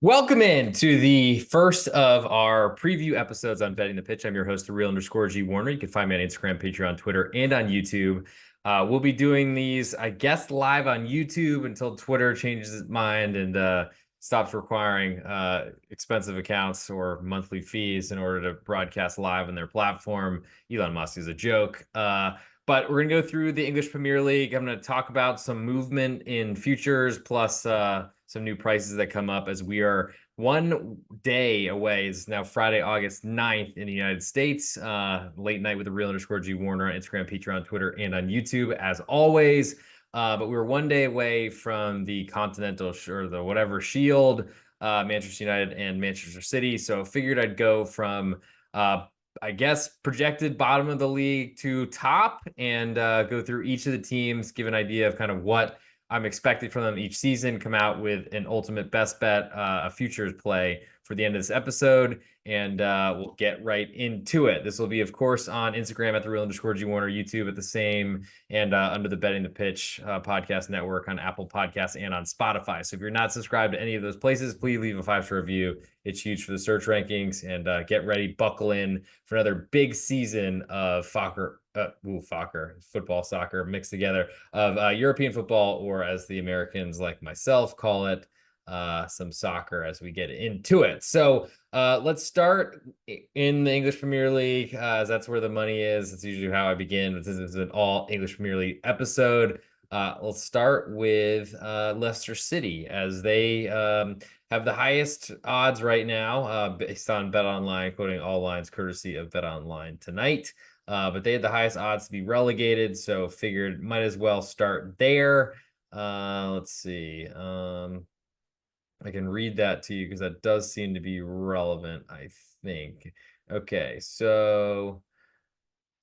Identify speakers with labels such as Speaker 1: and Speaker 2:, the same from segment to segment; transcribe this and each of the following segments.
Speaker 1: Welcome in to the first of our preview episodes on Betting the Pitch. I'm your host, the real_G Warner. You can find me on Instagram, Patreon, Twitter, and on YouTube. We'll be doing these, I guess, live on YouTube until Twitter changes its mind and stops requiring expensive accounts or monthly fees in order to broadcast live on their platform. Elon Musk is a joke. But we're going to go through the English Premier League. I'm going to talk about some movement in futures plus some new prices that come up as we are one day away. It's now Friday, August 9th in the United States. Late night with the real_G Warner on Instagram, Patreon, Twitter, and on YouTube, as always. But we were one day away from the Continental or the whatever Shield, Manchester United and Manchester City. So figured I'd go from I guess projected bottom of the league to top and go through each of the teams, give an idea of kind of what I'm expecting from them each season, come out with an ultimate best bet, a futures play for the end of this episode, and we'll get right into it. This will be, of course, on Instagram at the real_G Warner, YouTube at the same, and under the Betting the Pitch podcast network on Apple Podcasts and on Spotify. So if you're not subscribed to any of those places, please leave a 5-star review. It's huge for the search rankings, and get ready, buckle in for another big season of football, soccer mixed together of European football, or as the Americans like myself call it, some soccer as we get into it. So let's start in the English Premier League, as that's where the money is. That's usually how I begin. This is an all English Premier League episode. Let's start with Leicester City, as they have the highest odds right now based on BetOnline, quoting all lines courtesy of BetOnline tonight. But they had the highest odds to be relegated, so figured might as well start there. Let's see. I can read that to you because that does seem to be relevant, I think. Okay, so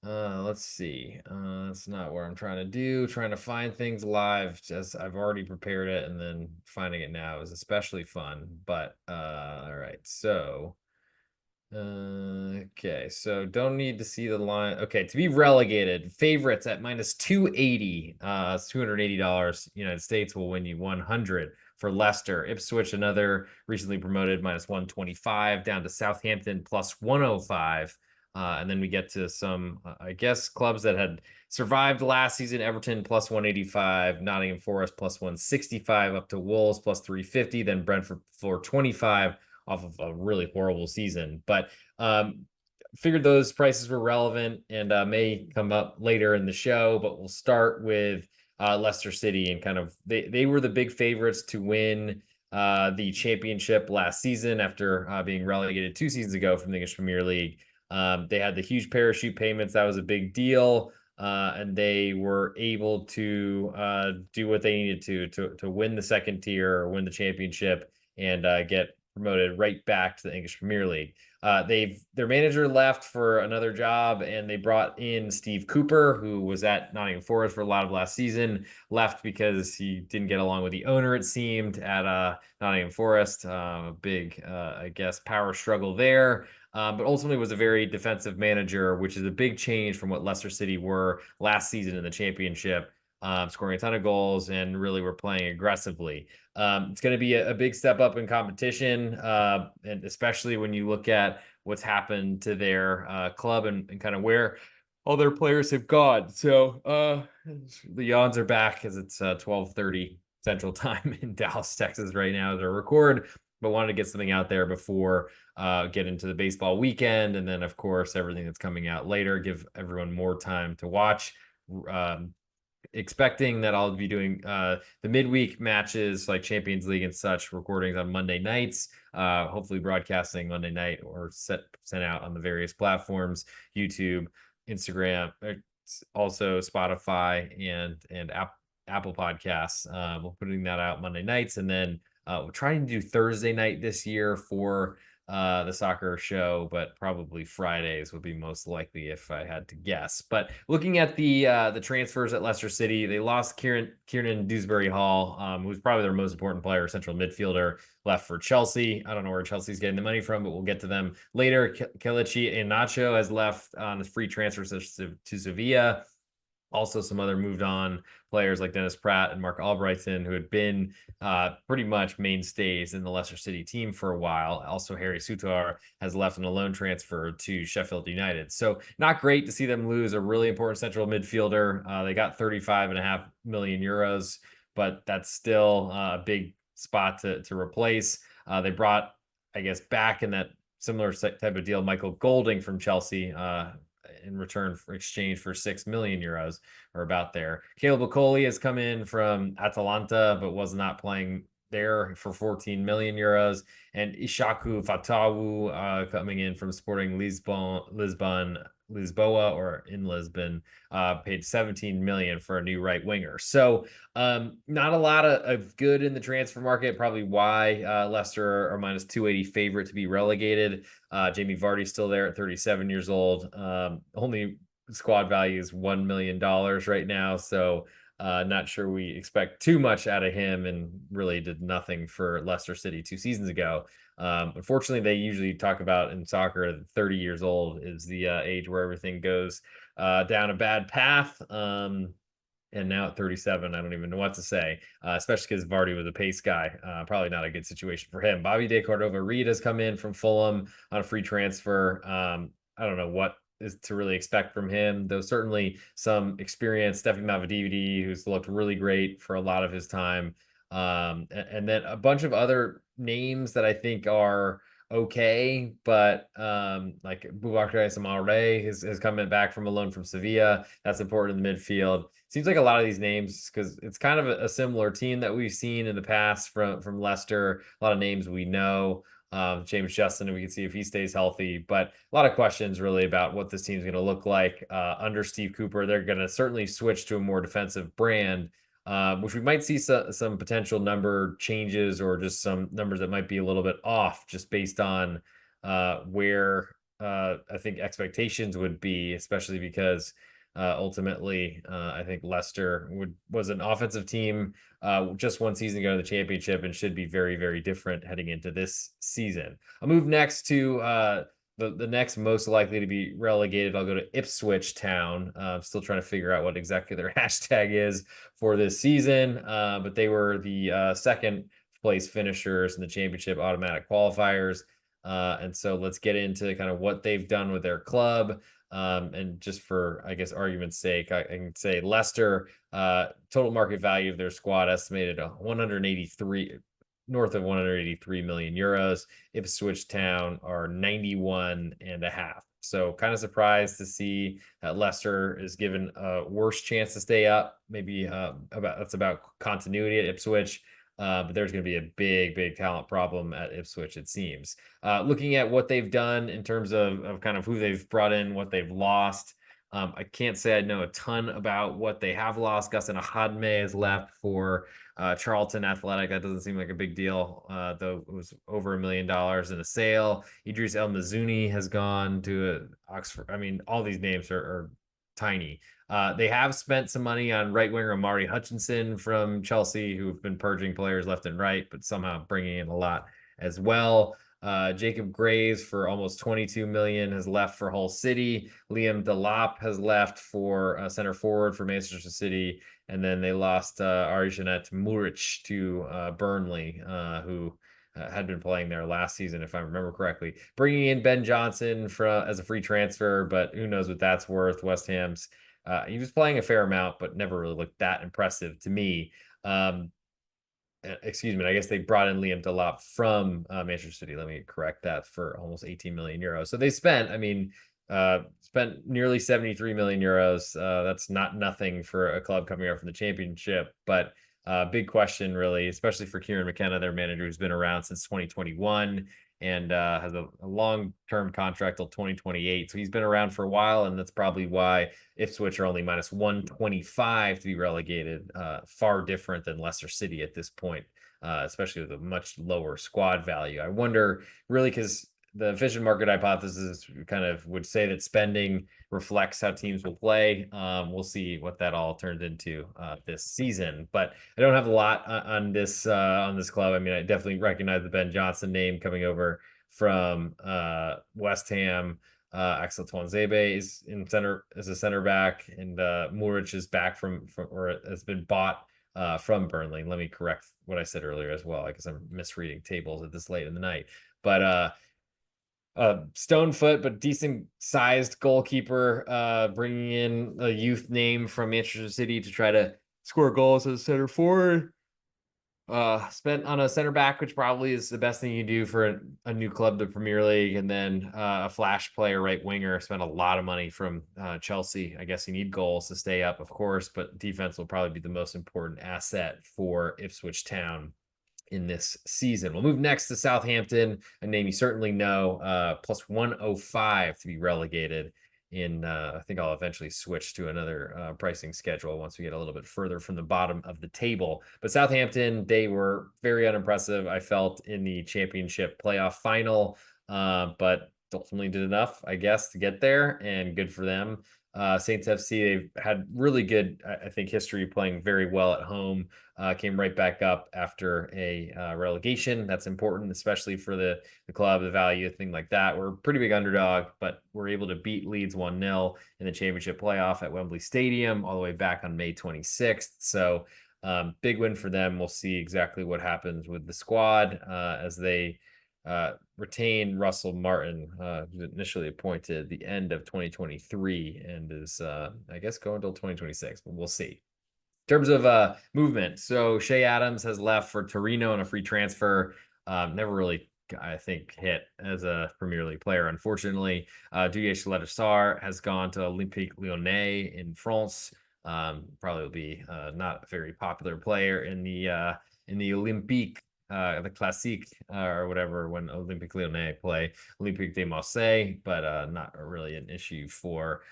Speaker 1: let's see. That's not what I'm trying to do. Trying to find things live, just I've already prepared it, and then finding it now is especially fun. But all right, so okay, so don't need to see the line. Okay, to be relegated, favorites at minus 280. It's $280. United States will win you 100 for Leicester. Ipswich, another recently promoted, minus 125, down to Southampton plus 105. And then we get to some, I guess, clubs that had survived last season. Everton plus 185, Nottingham Forest plus 165, up to Wolves plus 350, then Brentford for 25 off of a really horrible season. But figured those prices were relevant and may come up later in the show. But we'll start with Leicester City, and kind of they were the big favorites to win the championship last season after being relegated 2 seasons ago from the English Premier League. They had the huge parachute payments. That was a big deal. And they were able to do what they needed to win the second tier or win the championship and get promoted right back to the English Premier League. Their manager left for another job, and they brought in Steve Cooper, who was at Nottingham Forest for a lot of last season. Left because he didn't get along with the owner, it seemed, at Nottingham Forest. Big, I guess, power struggle there. But ultimately was a very defensive manager, which is a big change from what Leicester City were last season in the championship. Scoring a ton of goals and really were playing aggressively. It's going to be a big step up in competition, and especially when you look at what's happened to their club and kind of where all their players have gone. So the yawns are back, as it's 12:30 Central Time in Dallas, Texas right now as I record, but wanted to get something out there before get into the baseball weekend, and then of course everything that's coming out later, give everyone more time to watch. Expecting that I'll be doing the midweek matches like Champions League and such recordings on Monday nights, hopefully broadcasting Monday night or sent out on the various platforms, YouTube, Instagram, also Spotify and Apple Podcasts. We're putting that out Monday nights, and then we're trying to do Thursday night this year for the soccer show, but probably Fridays would be most likely if I had to guess. But looking at the transfers at Leicester City, they lost Kieran Dewsbury Hall, who's probably their most important player, central midfielder, left for Chelsea. I don't know where Chelsea's getting the money from, but we'll get to them later. Kelechi Iheanacho has left on a free transfer to Sevilla. Also, some other moved on players like Dennis Pratt and Mark Albrighton, who had been pretty much mainstays in the Leicester City team for a while. Also, Harry Sutar has left on a loan transfer to Sheffield United. So, not great to see them lose a really important central midfielder. They got 35.5 million euros, but that's still a big spot to replace. They brought, I guess, back in that similar type of deal, Michael Golding from Chelsea. In return for exchange for 6 million euros or about there. Caleb Okoli has come in from Atalanta, but was not playing there for 14 million euros. And Ishaku Fatawu coming in from Sporting Lisboa, or in Lisbon, paid 17 million for a new right winger. So not a lot of good in the transfer market. Probably why Leicester are minus 280 favorite to be relegated. Jamie Vardy's still there at 37 years old. Only squad value is $1 million right now. So not sure we expect too much out of him, and really did nothing for Leicester City 2 seasons ago. Unfortunately, they usually talk about in soccer that 30 years old is the age where everything goes down a bad path. And now at 37, I don't even know what to say, especially because Vardy was a pace guy. Probably not a good situation for him. Bobby De Cordova-Reid has come in from Fulham on a free transfer. I don't know what is to really expect from him, though certainly some experience. Stefan Mavididi, who's looked really great for a lot of his time. And then a bunch of other names that I think are okay, but like Boubacar Samare has coming back from a loan from Sevilla. That's important in the midfield. Seems like a lot of these names, because it's kind of a similar team that we've seen in the past from Leicester. A lot of names we know. James Justin, and we can see if he stays healthy. But a lot of questions really about what this team's going to look like under Steve Cooper. They're going to certainly switch to a more defensive brand, which we might see some potential number changes, or just some numbers that might be a little bit off, just based on where I think expectations would be, especially because ultimately I think Leicester was an offensive team just 1 season ago in the championship, and should be very, very different heading into this season. I'll move next to the next most likely to be relegated. I'll go to Ipswich Town. Still trying to figure out what exactly their hashtag is for this season, but they were the second place finishers in the championship automatic qualifiers. And so let's get into kind of what they've done with their club. And just for, I guess, argument's sake, I can say Leicester, total market value of their squad estimated 183, north of 183 million euros. Ipswich Town are 91 and a half. So kind of surprised to see that Leicester is given a worse chance to stay up. Maybe that's about continuity at Ipswich. But there's going to be a big, big talent problem at Ipswich, it seems. Looking at what they've done in terms of kind of who they've brought in, what they've lost, I can't say I know a ton about what they have lost. Gustin Ahadme has left for Charlton Athletic. That doesn't seem like a big deal, though it was over $1 million in a sale. Idris El Mazouni has gone to Oxford. I mean, all these names are tiny. They have spent some money on right winger Amari Hutchinson from Chelsea, who've been purging players left and right, but somehow bringing in a lot as well. Jacob Graves for almost 22 million has left for Hull City. Liam Delap has left for center forward for Manchester City, and then they lost Arjanet Muric to Burnley, who had been playing there last season, if I remember correctly. Bringing in Ben Johnson as a free transfer, but who knows what that's worth. West Ham's he was playing a fair amount, but never really looked that impressive to me. Excuse me. I guess they brought in Liam Delap from Manchester City. Let me correct that, for almost 18 million euros. So they spent, spent nearly 73 million euros. That's not nothing for a club coming up from the championship, but big question, really, especially for Kieran McKenna, their manager, who's been around since 2021 and has a long-term contract till 2028. So he's been around for a while, and that's probably why Ipswich are only minus 125 to be relegated. Far different than Leicester City at this point, especially with a much lower squad value. I wonder, really, because the efficient market hypothesis kind of would say that spending reflects how teams will play. We'll see what that all turned into this season, but I don't have a lot on this club. I mean, I definitely recognize the Ben Johnson name coming over from West Ham. Axel Tuanzebe is in center as a center back, and Muric is back from or has been bought from Burnley. Let me correct what I said earlier as well, because I'm misreading tables at this late in the night. But stone foot, but decent sized goalkeeper, bringing in a youth name from Manchester City to try to score goals as a center forward. Spent on a center back, which probably is the best thing you do for a new club, the Premier League, and then a flash player, right winger. Spent a lot of money from Chelsea. I guess you need goals to stay up, of course, but defense will probably be the most important asset for Ipswich Town in this season. We'll move next to Southampton, a name you certainly know, plus 105 to be relegated. I think I'll eventually switch to another pricing schedule once we get a little bit further from the bottom of the table. But Southampton, they were very unimpressive, I felt, in the championship playoff final, but ultimately did enough, I guess, to get there, and good for them. Saints FC, they've had really good, I think, history playing very well at home. Came right back up after a relegation. That's important, especially for the club, the value, thing like that. We're a pretty big underdog, but we're able to beat Leeds 1-0 in the championship playoff at Wembley Stadium all the way back on May 26th. So big win for them. We'll see exactly what happens with the squad as they retain Russell Martin, who was initially appointed the end of 2023 and is, I guess, going until 2026, but we'll see. In terms of movement, so Shea Adams has left for Torino on a free transfer. Never really, I think, hit as a Premier League player, unfortunately. Didier Sar has gone to Olympique Lyonnais in France. Probably will be not a very popular player in the Olympique, the Classique, or whatever, when Olympique Lyonnais play Olympique de Marseille, but not really an issue for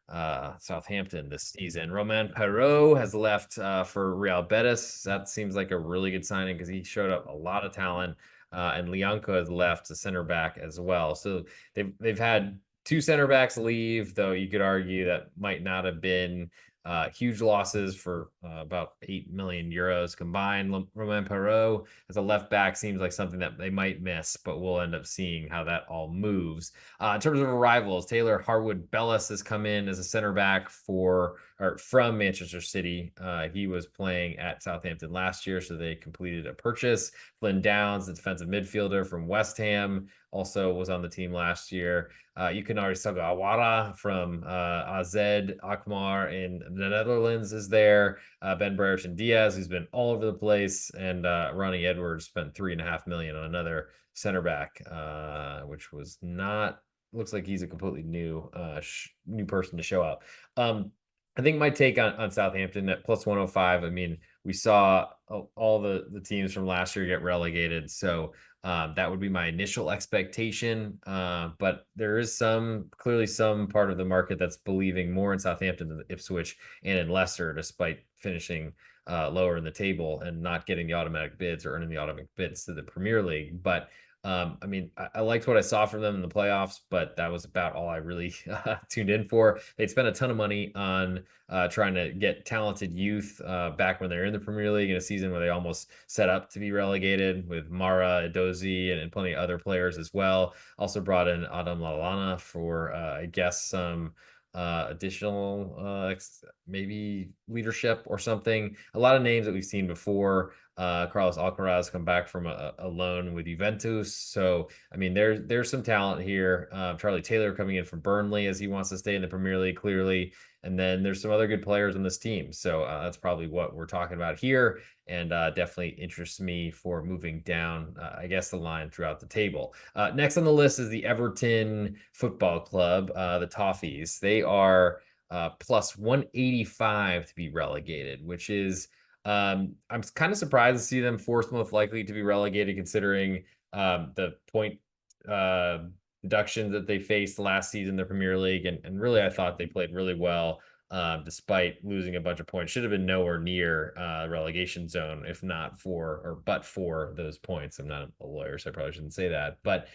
Speaker 1: Southampton this season. Romain Perraud has left for Real Betis. That seems like a really good signing because he showed up a lot of talent. And Lianco has left, the center back as well. So they've had two center backs leave, though you could argue that might not have been huge losses for about 8 million euros combined. Romain Perraud as a left back seems like something that they might miss, but we'll end up seeing how that all moves. In terms of arrivals, Taylor Harwood Bellis has come in as a center back from Manchester City. He was playing at Southampton last year, so they completed a purchase. Flynn Downs, the defensive midfielder from West Ham, also was on the team last year. Yukinari Sugawara from AZ Alkmaar in the Netherlands is there. Ben Brereton Diaz, who's been all over the place, and Ronnie Edwards spent $3.5 million on another center back, which was not. Looks like he's a completely new person to show up. I think my take on Southampton at plus 105. I mean, we saw all the teams from last year get relegated, so that would be my initial expectation. But there is clearly some part of the market that's believing more in Southampton than Ipswich and in Leicester, despite finishing lower in the table and not getting the automatic bids or earning the automatic bids to the Premier League. But I mean, I liked what I saw from them in the playoffs, but that was about all I really tuned in for. They'd spent a ton of money on trying to get talented youth back when they're in the Premier League in a season where they almost set up to be relegated with Mara, Edozie, and plenty of other players as well. Also brought in Adam Lallana for, I guess, some additional maybe leadership or something. A lot of names that we've seen before. Carlos Alcaraz come back from a loan with Juventus. So, I mean, there's some talent here. Charlie Taylor coming in from Burnley as he wants to stay in the Premier League, clearly. And then there's some other good players on this team. So that's probably what we're talking about here. And definitely interests me for moving down, I guess, the line throughout the table. Next on the list is the Everton Football Club, the Toffees. They are plus 185 to be relegated, which is I'm kind of surprised to see them fourth most likely to be relegated, considering the point deductions that they faced last season in the Premier League. And really, I thought they played really well despite losing a bunch of points. Should have been nowhere near relegation zone, if not but for those points. I'm not a lawyer, so I probably shouldn't say that. But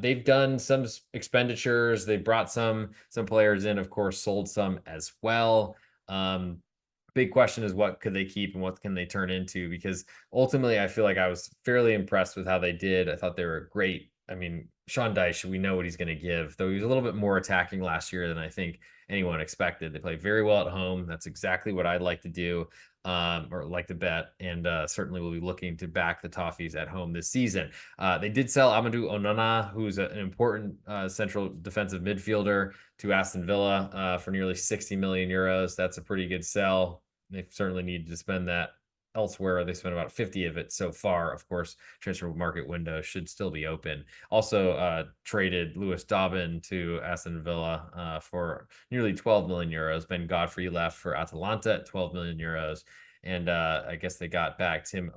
Speaker 1: they've done some expenditures. They brought some players in, of course, sold some as well. Big question is, what could they keep and what can they turn into? Because ultimately, I feel like I was fairly impressed with how they did. I thought they were a great I mean, Sean Dyche, we know what he's going to give, though he was a little bit more attacking last year than I think anyone expected. They play very well at home. That's exactly what I'd like to do, or like to bet, and certainly will be looking to back the Toffees at home this season. They did sell Amadou Onana, who's an important central defensive midfielder, to Aston Villa for nearly 60 million euros. That's a pretty good sell. They certainly need to spend that elsewhere. They spent about 50 of it so far. Of course, transfer market window should still be open. Also traded Lewis Dobbin to Aston Villa for nearly 12 million euros. Ben Godfrey left for Atalanta at 12 million euros. And I guess they got back Tim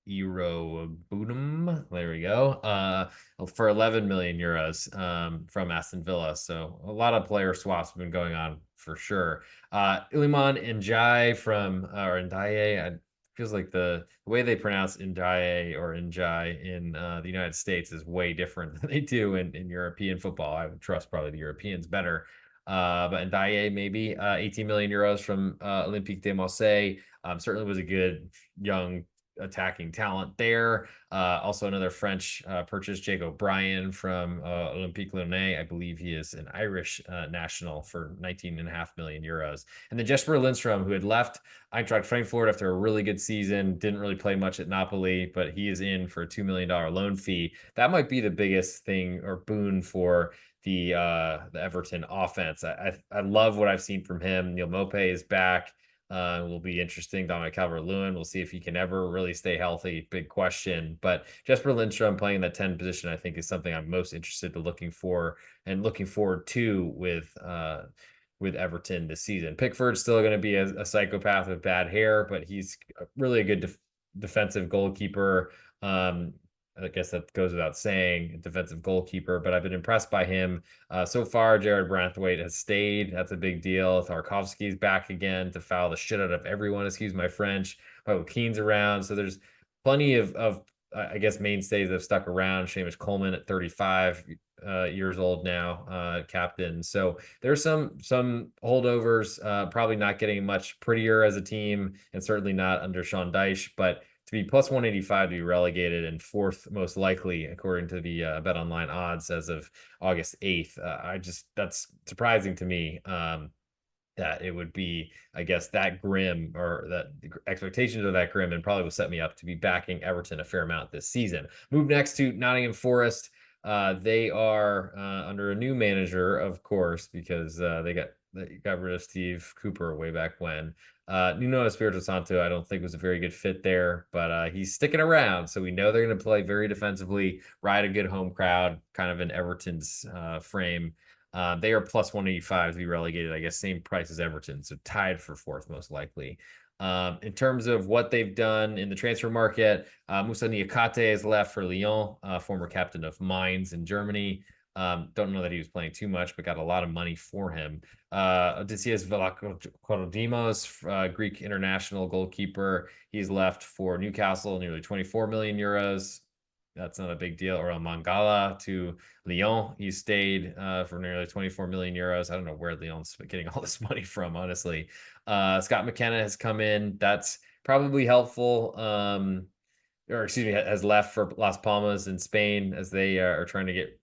Speaker 1: Budum. There we go. For 11 million euros from Aston Villa. So a lot of player swaps have been going on for sure. Iliman Ndiaye from or Ndiaye, feels like the way they pronounce Ndiaye or Njai in the United States is way different than they do in European football. I would trust probably the Europeans better. But Ndiaye maybe 18 million euros from Olympique de Marseille. Certainly was a good young attacking talent there. Also another French purchase, Jake O'Brien from Olympique Lyonnais. I believe he is an Irish national for 19.5 million euros. And then Jesper Lindstrom, who had left Eintracht Frankfurt after a really good season, didn't really play much at Napoli, but he is in for a $2 million loan fee. That might be the biggest thing or boon for the Everton offense. I love what I've seen from him. Neil Maupay is back. Will be interesting. Dominic Calvert-Lewin, we'll see if he can ever really stay healthy. Big question. But Jesper Lindstrom playing that 10 position, I think, is something I'm most interested in looking for and looking forward to with Everton this season. Pickford's still going to be a psychopath with bad hair, but he's really a good defensive goalkeeper. I guess that goes without saying, defensive goalkeeper, but I've been impressed by him. So far, Jared Branthwaite has stayed. That's a big deal. Tarkovsky's back again to foul the shit out of everyone, excuse my French. Michael Keane's around. So there's plenty of I guess, mainstays that have stuck around. Seamus Coleman at 35 years old now, captain. So there's some holdovers, probably not getting much prettier as a team, and certainly not under Sean Dyche, but to be plus 185 to be relegated and fourth most likely according to the Bet Online odds as of August 8th. That's surprising to me. That it would be, I guess, that grim, or that the expectations are that grim, and probably will set me up to be backing Everton a fair amount this season. Move next to Nottingham Forest. They are under a new manager, of course, because they got rid of Steve Cooper way back when. Nuno Espirito Santo, I don't think was a very good fit there, but he's sticking around. So we know they're going to play very defensively, ride a good home crowd, kind of in Everton's frame. They are plus 185 to be relegated, I guess, same price as Everton, so tied for fourth most likely. In terms of what they've done in the transfer market, Moussa Niakate has left for Lyon, former captain of Mainz in Germany. Don't know that he was playing too much, but got a lot of money for him. Odysseas Valakodimos, Greek international goalkeeper, he's left for Newcastle, nearly 24 million euros. That's not a big deal. Or Mangala to Lyon. He stayed for nearly 24 million euros. I don't know where Lyon's getting all this money from, honestly. Scott McKenna has come in. That's probably helpful. Or excuse me, has left for Las Palmas in Spain as they are trying to get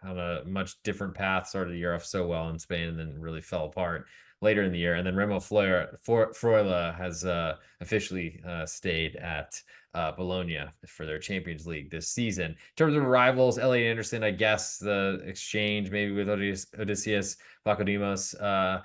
Speaker 1: on a much different path. Started the year off so well in Spain and then really fell apart later in the year. And then Remo Freuler has officially stayed at Bologna for their Champions League this season. In terms of rivals, Elliot Anderson, I guess the exchange maybe with Odysseas Vlachodimos.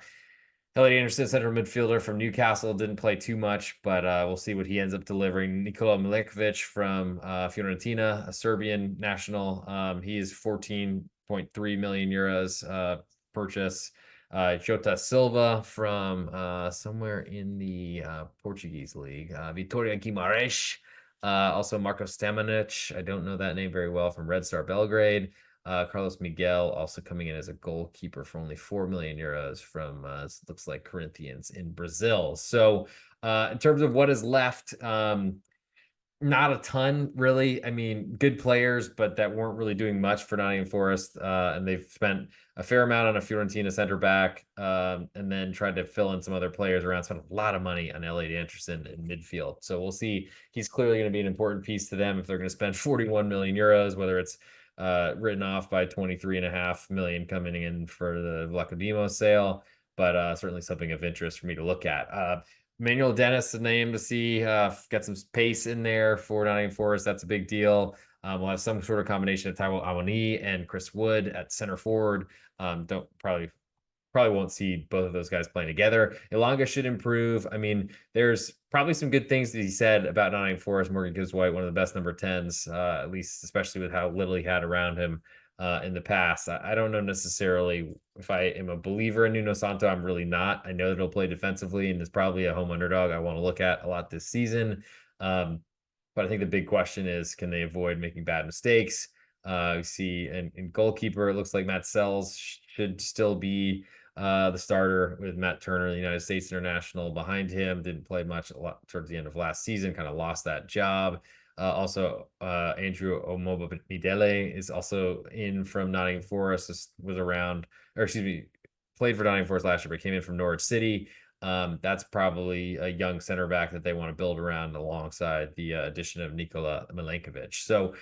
Speaker 1: Elliot Anderson, central midfielder from Newcastle, didn't play too much, but we'll see what he ends up delivering. Nikola Milenkovic from Fiorentina, a Serbian national. He is 14.3 million euros purchase. Jota Silva from somewhere in the Portuguese league. Vitoria Guimarães. Also Marcos Stamanic. I don't know that name very well, from Red Star Belgrade. Carlos Miguel also coming in as a goalkeeper for only 4 million euros from looks like Corinthians in Brazil. So in terms of what is left, not a ton really. I mean, good players, but that weren't really doing much for Nottingham Forest. And they've spent a fair amount on a Fiorentina center back, and then tried to fill in some other players around. Spent a lot of money on Elliot Anderson in midfield. So we'll see. He's clearly going to be an important piece to them if they're going to spend 41 million euros, whether it's written off by 23.5 million coming in for the Vlachodimo sale, but certainly something of interest for me to look at. Manuel Dennis, a name to see, got some pace in there for Nottingham Forest. That's a big deal. We'll have some sort of combination of Taiwo Awoniyi and Chris Wood at center forward. Don't probably won't see both of those guys playing together. Elanga should improve. I mean, there's probably some good things that he said about Nottingham Forest. Morgan Gibbs White, one of the best number 10s, at least especially with how little he had around him in the past. I don't know necessarily if I am a believer in Nuno Santo. I'm really not. I know that he'll play defensively and is probably a home underdog I want to look at a lot this season. But I think the big question is, can they avoid making bad mistakes? We see in goalkeeper, it looks like Matt Sells should still be the starter with Matt Turner, the United States international, behind him. Didn't play much a lot towards the end of last season, kind of lost that job. Also, Andrew Omobamidele is also in from Nottingham Forest, was around, or excuse me, played for Nottingham Forest last year, but came in from Norwich City. That's probably a young center back that they want to build around alongside the addition of Nikola Milenkovic. So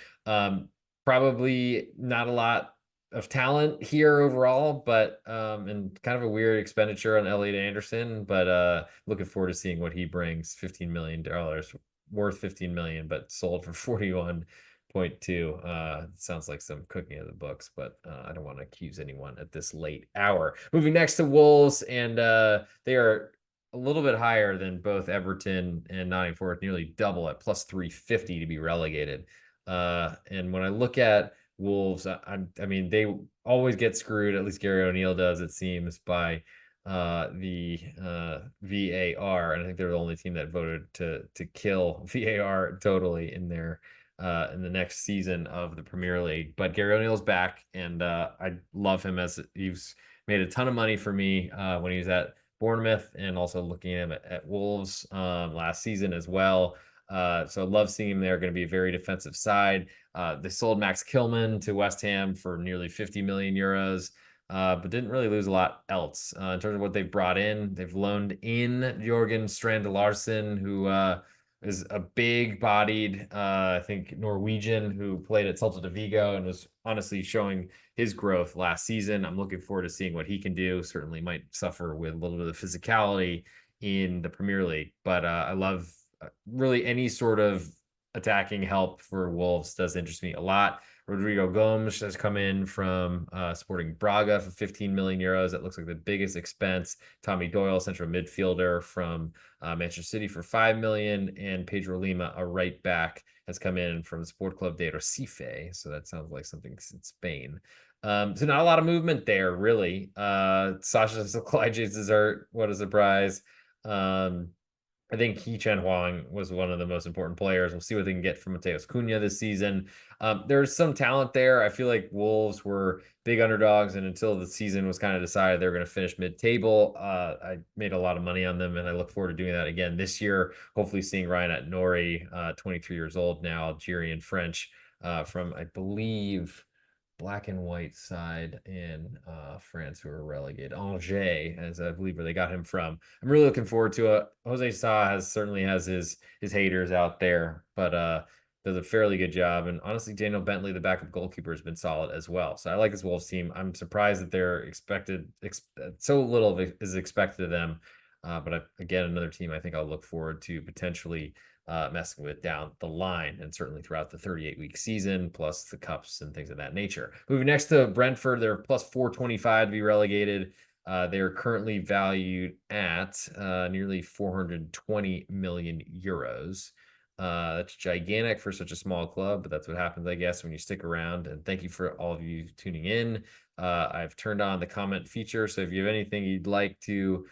Speaker 1: probably not a lot of talent here overall, but and kind of a weird expenditure on Elliot Anderson, but looking forward to seeing what he brings. $15 million, worth 15 million, but sold for 41.2. Sounds like some cooking of the books, but I don't want to accuse anyone at this late hour. Moving next to Wolves, and they are a little bit higher than both Everton and Nottingham Forest, nearly double at plus 350 to be relegated. And when I look at Wolves, I mean, they always get screwed, at least Gary O'Neill does, it seems, by the VAR. And I think they're the only team that voted to kill VAR totally in their in the next season of the Premier League. But Gary O'Neill's back, and I love him, as he's made a ton of money for me when he was at Bournemouth, and also looking at him at Wolves last season as well. So I love seeing him there. Going to be a very defensive side. They sold Max Kilman to West Ham for nearly 50 million euros, but didn't really lose a lot else. In terms of what they've brought in, they've loaned in Jorgen Strand Larsen, who is a big-bodied, I think, Norwegian who played at Celta de Vigo and was honestly showing his growth last season. I'm looking forward to seeing what he can do. Certainly might suffer with a little bit of physicality in the Premier League, but I love really any sort of attacking help for Wolves does interest me a lot. Rodrigo Gomes has come in from Sporting Braga for 15 million euros. That looks like the biggest expense. Tommy Doyle, central midfielder from Manchester City, for 5 million, and Pedro Lima, a right back, has come in from Sport Club de Recife. So that sounds like something in Spain. So not a lot of movement there, really. Sasha Clyde's dessert, what a surprise. I think He Chen Huang was one of the most important players. We'll see what they can get from Mateus Cunha this season. There's some talent there. I feel like Wolves were big underdogs, and until the season was kind of decided they were going to finish mid-table, I made a lot of money on them, and I look forward to doing that again this year. Hopefully seeing Ryan at Nori, 23 years old now, Algerian French, from, I believe, black and white side in France, who were relegated. Angers, as I believe where they got him from. I'm really looking forward to it. Jose Sa certainly has his haters out there, but does a fairly good job. And honestly, Daniel Bentley, the backup goalkeeper, has been solid as well. So I like this Wolves team. I'm surprised that they're so little is expected of them. But again, another team I think I'll look forward to potentially messing with down the line, and certainly throughout the 38-week season, plus the cups and things of that nature. Moving next to Brentford, they're plus 425 to be relegated. They are currently valued at nearly 420 million euros. That's gigantic for such a small club, but that's what happens, I guess, when you stick around. And thank you for all of you tuning in. I've turned on the comment feature, so if you have anything you'd like to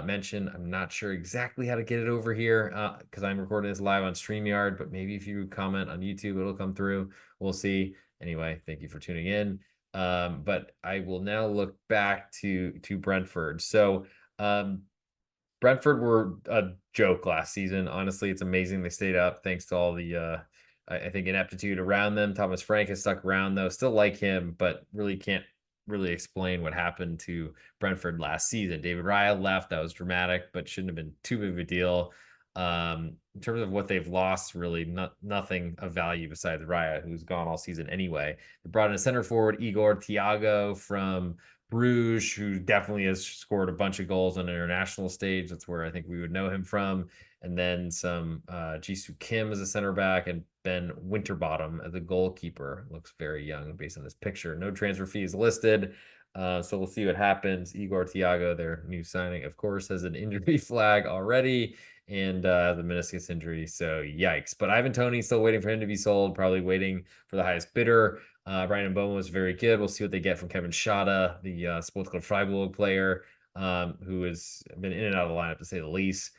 Speaker 1: mention, I'm not sure exactly how to get it over here because I'm recording this live on StreamYard, but maybe if you comment on YouTube, it'll come through. We'll see. Anyway, thank you for tuning in. But I will now look back to Brentford. So Brentford were a joke last season. Honestly, it's amazing they stayed up thanks to all the I think ineptitude around them. Thomas Frank has stuck around though. Still like him, but really can't really explain what happened to Brentford last season. David Raya left. That was dramatic, but shouldn't have been too big of a deal. In terms of what they've lost, really nothing of value besides Raya, who's gone all season anyway. They brought in a center forward, Igor Thiago from Bruges, who definitely has scored a bunch of goals on an international stage. That's where I think we would know him from. And then some Jisoo Kim as a center back and Ben Winterbottom as a goalkeeper. Looks very young based on this picture. No transfer fees listed. So we'll see what happens. Igor Thiago, their new signing, of course, has an injury flag already and the meniscus injury. So yikes. But Ivan Toney still waiting for him to be sold, probably waiting for the highest bidder. Brian Mboma was very good. We'll see what they get from Kevin Schade, the Sports Club Freiburg player, who has been in and out of the lineup to say the least.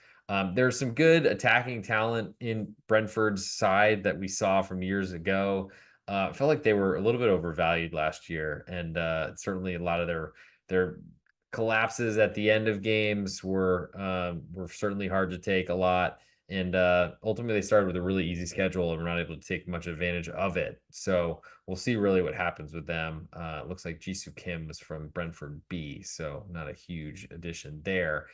Speaker 1: There's some good attacking talent in Brentford's side that we saw from years ago. I felt like they were a little bit overvalued last year, and certainly a lot of their collapses at the end of games were certainly hard to take a lot. And ultimately, they started with a really easy schedule and were not able to take much advantage of it. So we'll see really what happens with them. Looks like Jisoo Kim is from Brentford B, so not a huge addition there.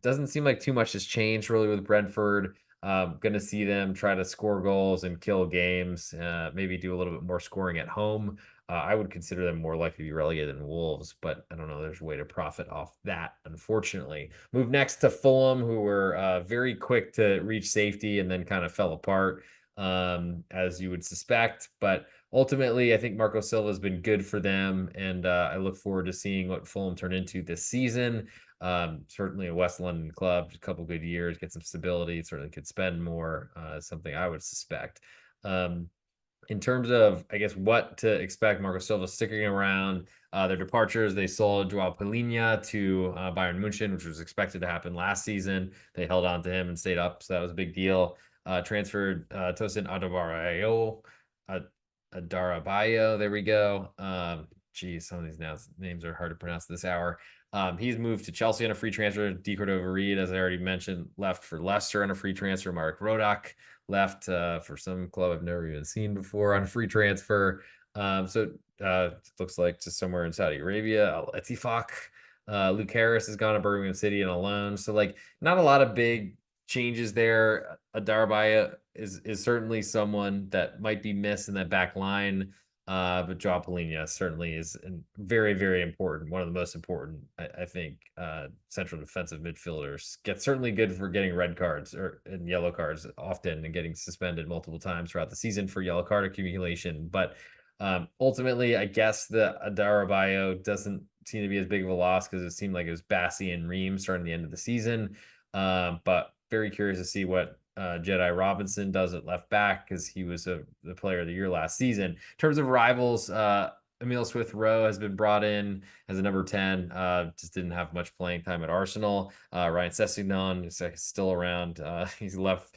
Speaker 1: Doesn't seem like too much has changed really with Brentford. Going to see them try to score goals and kill games, maybe do a little bit more scoring at home. I would consider them more likely to be relegated than Wolves, but I don't know. There's a way to profit off that, unfortunately. Move next to Fulham, who were very quick to reach safety and then kind of fell apart, as you would suspect. But ultimately, I think Marco Silva has been good for them, and I look forward to seeing what Fulham turn into this season. Certainly a West London club, a couple good years, get some stability, certainly could spend more, something I would suspect. In terms of, I guess, what to expect, Marco Silva sticking around. Their departures, they sold Joao Palhinha to Bayern Munich, which was expected to happen last season. They held on to him and stayed up, so that was a big deal. Transferred Tosin Adarabayo, there we go. Geez, some of these names are hard to pronounce this hour. He's moved to Chelsea on a free transfer. De Cordova-Reid, as I already mentioned, left for Leicester on a free transfer. Mark Rodak left for some club I've never even seen before on a free transfer. So it looks like to somewhere in Saudi Arabia. Al Ettifaq. Luke Harris has gone to Birmingham City on a loan. So like not a lot of big changes there. Adarabaya is certainly someone that might be missed in that back line. But Joao Palhinha certainly is very, very important. One of the most important, I think, central defensive midfielders. Gets certainly good for getting red cards and yellow cards often and getting suspended multiple times throughout the season for yellow card accumulation. But ultimately, I guess the Adarabayo doesn't seem to be as big of a loss because it seemed like it was Bassi and Ream starting the end of the season. But very curious to see what Jedi Robinson does at left back because he was the player of the year last season. In terms of rivals, Emil Smith Rowe has been brought in as a number 10. Just didn't have much playing time at Arsenal. Ryan Sessegnon is still around. He's left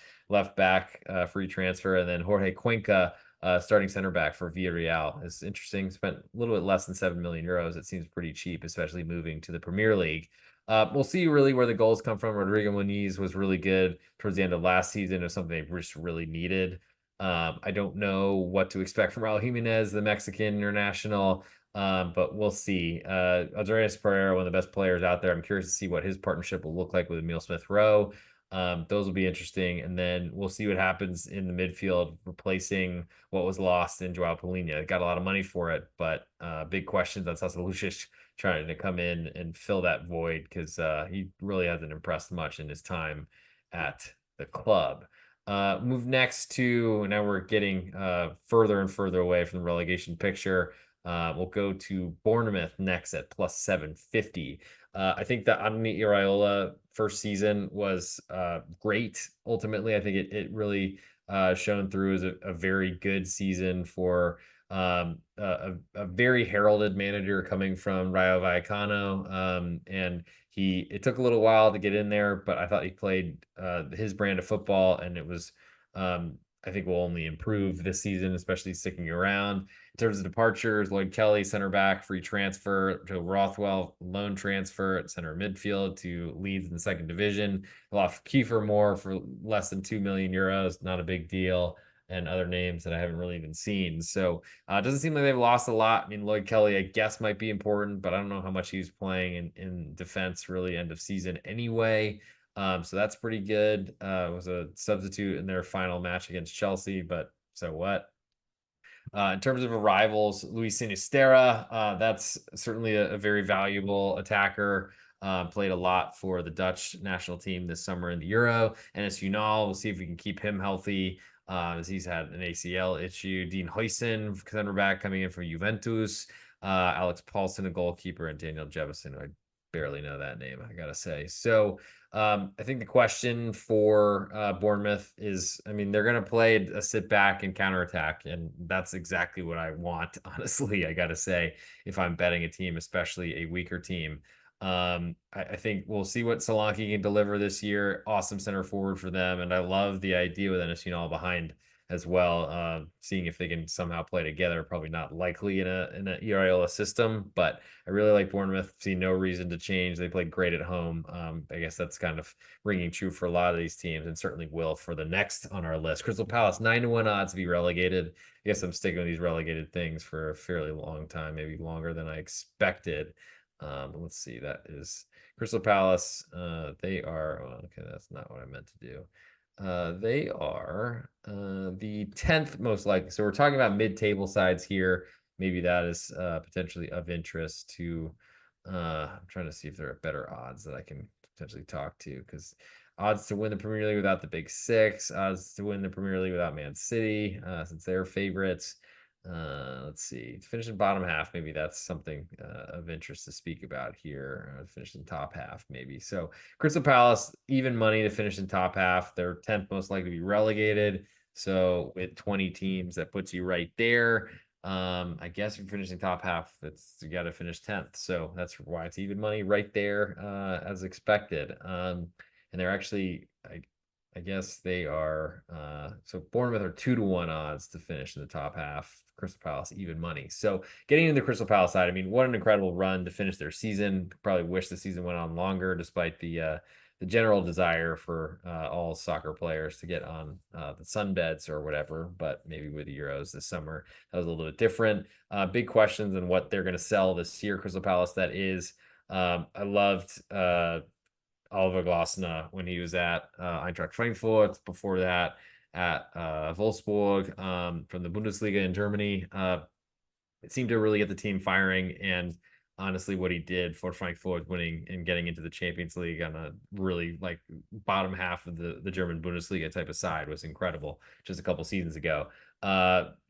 Speaker 1: back, free transfer, and then Jorge Cuenca. Starting center back for Villarreal is interesting. Spent a little bit less than 7 million euros. It seems pretty cheap, especially moving to the Premier League. We'll see really where the goals come from. Rodrigo Muniz was really good towards the end of last season. It was something they just really needed. I don't know what to expect from Raul Jimenez, the Mexican international, but we'll see. Andreas Pereira, one of the best players out there. I'm curious to see what his partnership will look like with Emil Smith Rowe. Those will be interesting. And then we'll see what happens in the midfield, replacing what was lost in Joao Palhinha. Got a lot of money for it, but big questions on Sasa Lucic trying to come in and fill that void because he really hasn't impressed much in his time at the club. Move next to, now we're getting further and further away from the relegation picture. We'll go to Bournemouth next at plus 750. I think the Adoni Iraola first season was great. Ultimately, I think it really shown through as a very good season for a very heralded manager coming from Rayo Vallecano. And it took a little while to get in there, but I thought he played his brand of football, and it was I think will only improve this season, especially sticking around. In terms of departures, Lloyd Kelly, center back, free transfer. Joe Rothwell, loan transfer at center midfield to Leeds in the second division. Lost Kiefer Moore for less than 2 million euros. Not a big deal. And other names that I haven't really even seen. So it doesn't seem like they've lost a lot. I mean, Lloyd Kelly, I guess, might be important, but I don't know how much he's playing in defense really end of season anyway. So that's pretty good. Was a substitute in their final match against Chelsea, but so what? In terms of rivals, Luis Sinistera, that's certainly a very valuable attacker. Played a lot for the Dutch national team this summer in the Euro. Enes Unal, we'll see if we can keep him healthy, as he's had an ACL issue. Dean Huijsen, center back coming in from Juventus. Alex Paulson, a goalkeeper, and Daniel Jevison, who I barely know that name, I gotta say. So I think the question for Bournemouth is, I mean, they're going to play a sit back and counterattack, and that's exactly what I want, honestly, I got to say, if I'm betting a team, especially a weaker team. I think we'll see what Solanke can deliver this year. Awesome center forward for them, and I love the idea with Enes Ünal behind as well. Seeing if they can somehow play together, probably not likely in a Iraola system, but I really like Bournemouth. See no reason to change. They played great at home. I guess that's kind of ringing true for a lot of these teams, and certainly will for the next on our list. Crystal Palace 9-1 odds to be relegated. I guess I'm sticking with these relegated things for a fairly long time, maybe longer than I expected. Let's see. That is Crystal Palace. They are okay. That's not what I meant to do. They are the 10th most likely. So we're talking about mid-table sides here. Maybe that is potentially of interest to. I'm trying to see if there are better odds that I can potentially talk to, because odds to win the Premier League without the Big Six, odds to win the Premier League without Man City, since they're favorites. Let's see. To finish in bottom half, maybe that's something of interest to speak about here. Finish in top half, maybe. So Crystal Palace, even money to finish in top half. They're 10th most likely to be relegated. So with 20 teams, that puts you right there. I guess if you're finishing top half, it's you got to finish 10th. So that's why it's even money right there, as expected. And they're actually, I guess they are so Bournemouth are 2-1 odds to finish in the top half. Crystal Palace even money. So getting into the Crystal Palace side, I mean, what an incredible run to finish their season. Probably wish the season went on longer, despite the general desire for all soccer players to get on the sunbeds or whatever. But maybe with the Euros this summer, that was a little bit different. Big questions on what they're going to sell this year, Crystal Palace. That is, I loved Oliver Glasner when he was at Eintracht Frankfurt. Before that, at Wolfsburg, from the Bundesliga in Germany. It seemed to really get the team firing, and honestly, what he did for Frankfurt, winning and getting into the Champions League on a really like bottom half of the German Bundesliga type of side, was incredible just a couple seasons ago.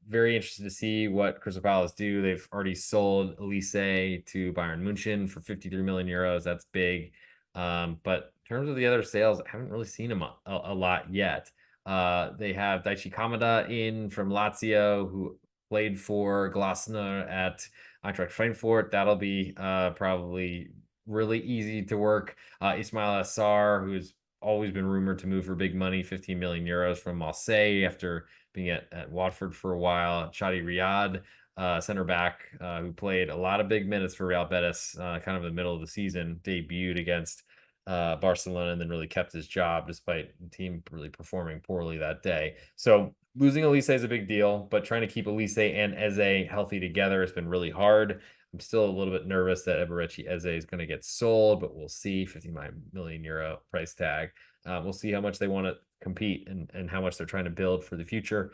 Speaker 1: Very interested to see what Crystal Palace do. They've already sold Elise to Bayern Munich for 53 million euros. That's big. But in terms of the other sales, I haven't really seen them a lot yet. They have Daichi Kamada in from Lazio, who played for Glasner at Eintracht Frankfurt. That'll be probably really easy to work. Ismail Assar, who's always been rumored to move for big money, 15 million euros from Marseille after being at Watford for a while. Chadi Riyad, center back, who played a lot of big minutes for Real Betis, kind of in the middle of the season, debuted against Barcelona, and then really kept his job despite the team really performing poorly that day. So losing Elise is a big deal, but trying to keep Elise and Eze healthy together has been really hard. I'm still a little bit nervous that Eberechi Eze is going to get sold, but we'll see. 59 million euro price tag. We'll see how much they want to compete and how much they're trying to build for the future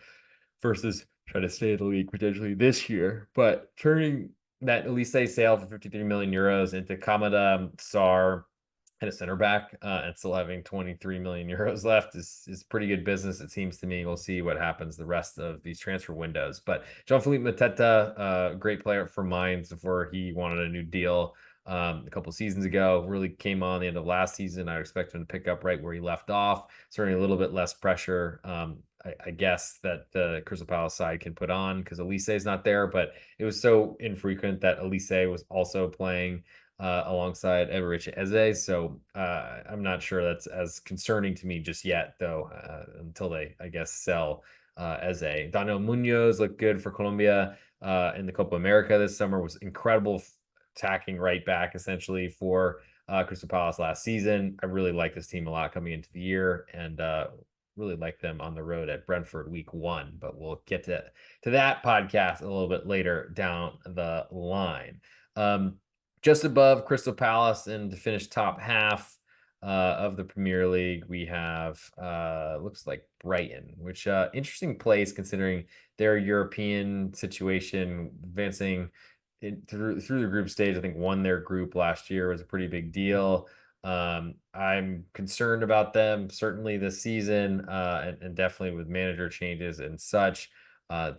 Speaker 1: versus try to stay in the league potentially this year. But turning that Elise sale for 53 million euros into Kamada, Sar, and a center back, and still having 23 million euros left is pretty good business, it seems to me. We'll see what happens the rest of these transfer windows. But Jean-Philippe Mateta, great player for Mainz before he wanted a new deal a couple seasons ago, really came on the end of last season. I expect him to pick up right where he left off. Certainly a little bit less pressure, I guess, that the Crystal Palace side can put on, because Elise is not there, but it was so infrequent that Elise was also playing alongside Eberechi Eze. So I'm not sure that's as concerning to me just yet, though, until they, I guess, sell Eze. Daniel Munoz looked good for Colombia in the Copa America this summer, was incredible attacking right back essentially for Crystal Palace last season. I really like this team a lot coming into the year, and really like them on the road at Brentford week 1, but we'll get to that podcast a little bit later down the line. Just above Crystal Palace and to finish top half, of the Premier League, we have looks like Brighton, which interesting place considering their European situation, advancing through the group stage. I think won their group last year was a pretty big deal. I'm concerned about them certainly this season, and definitely with manager changes and such.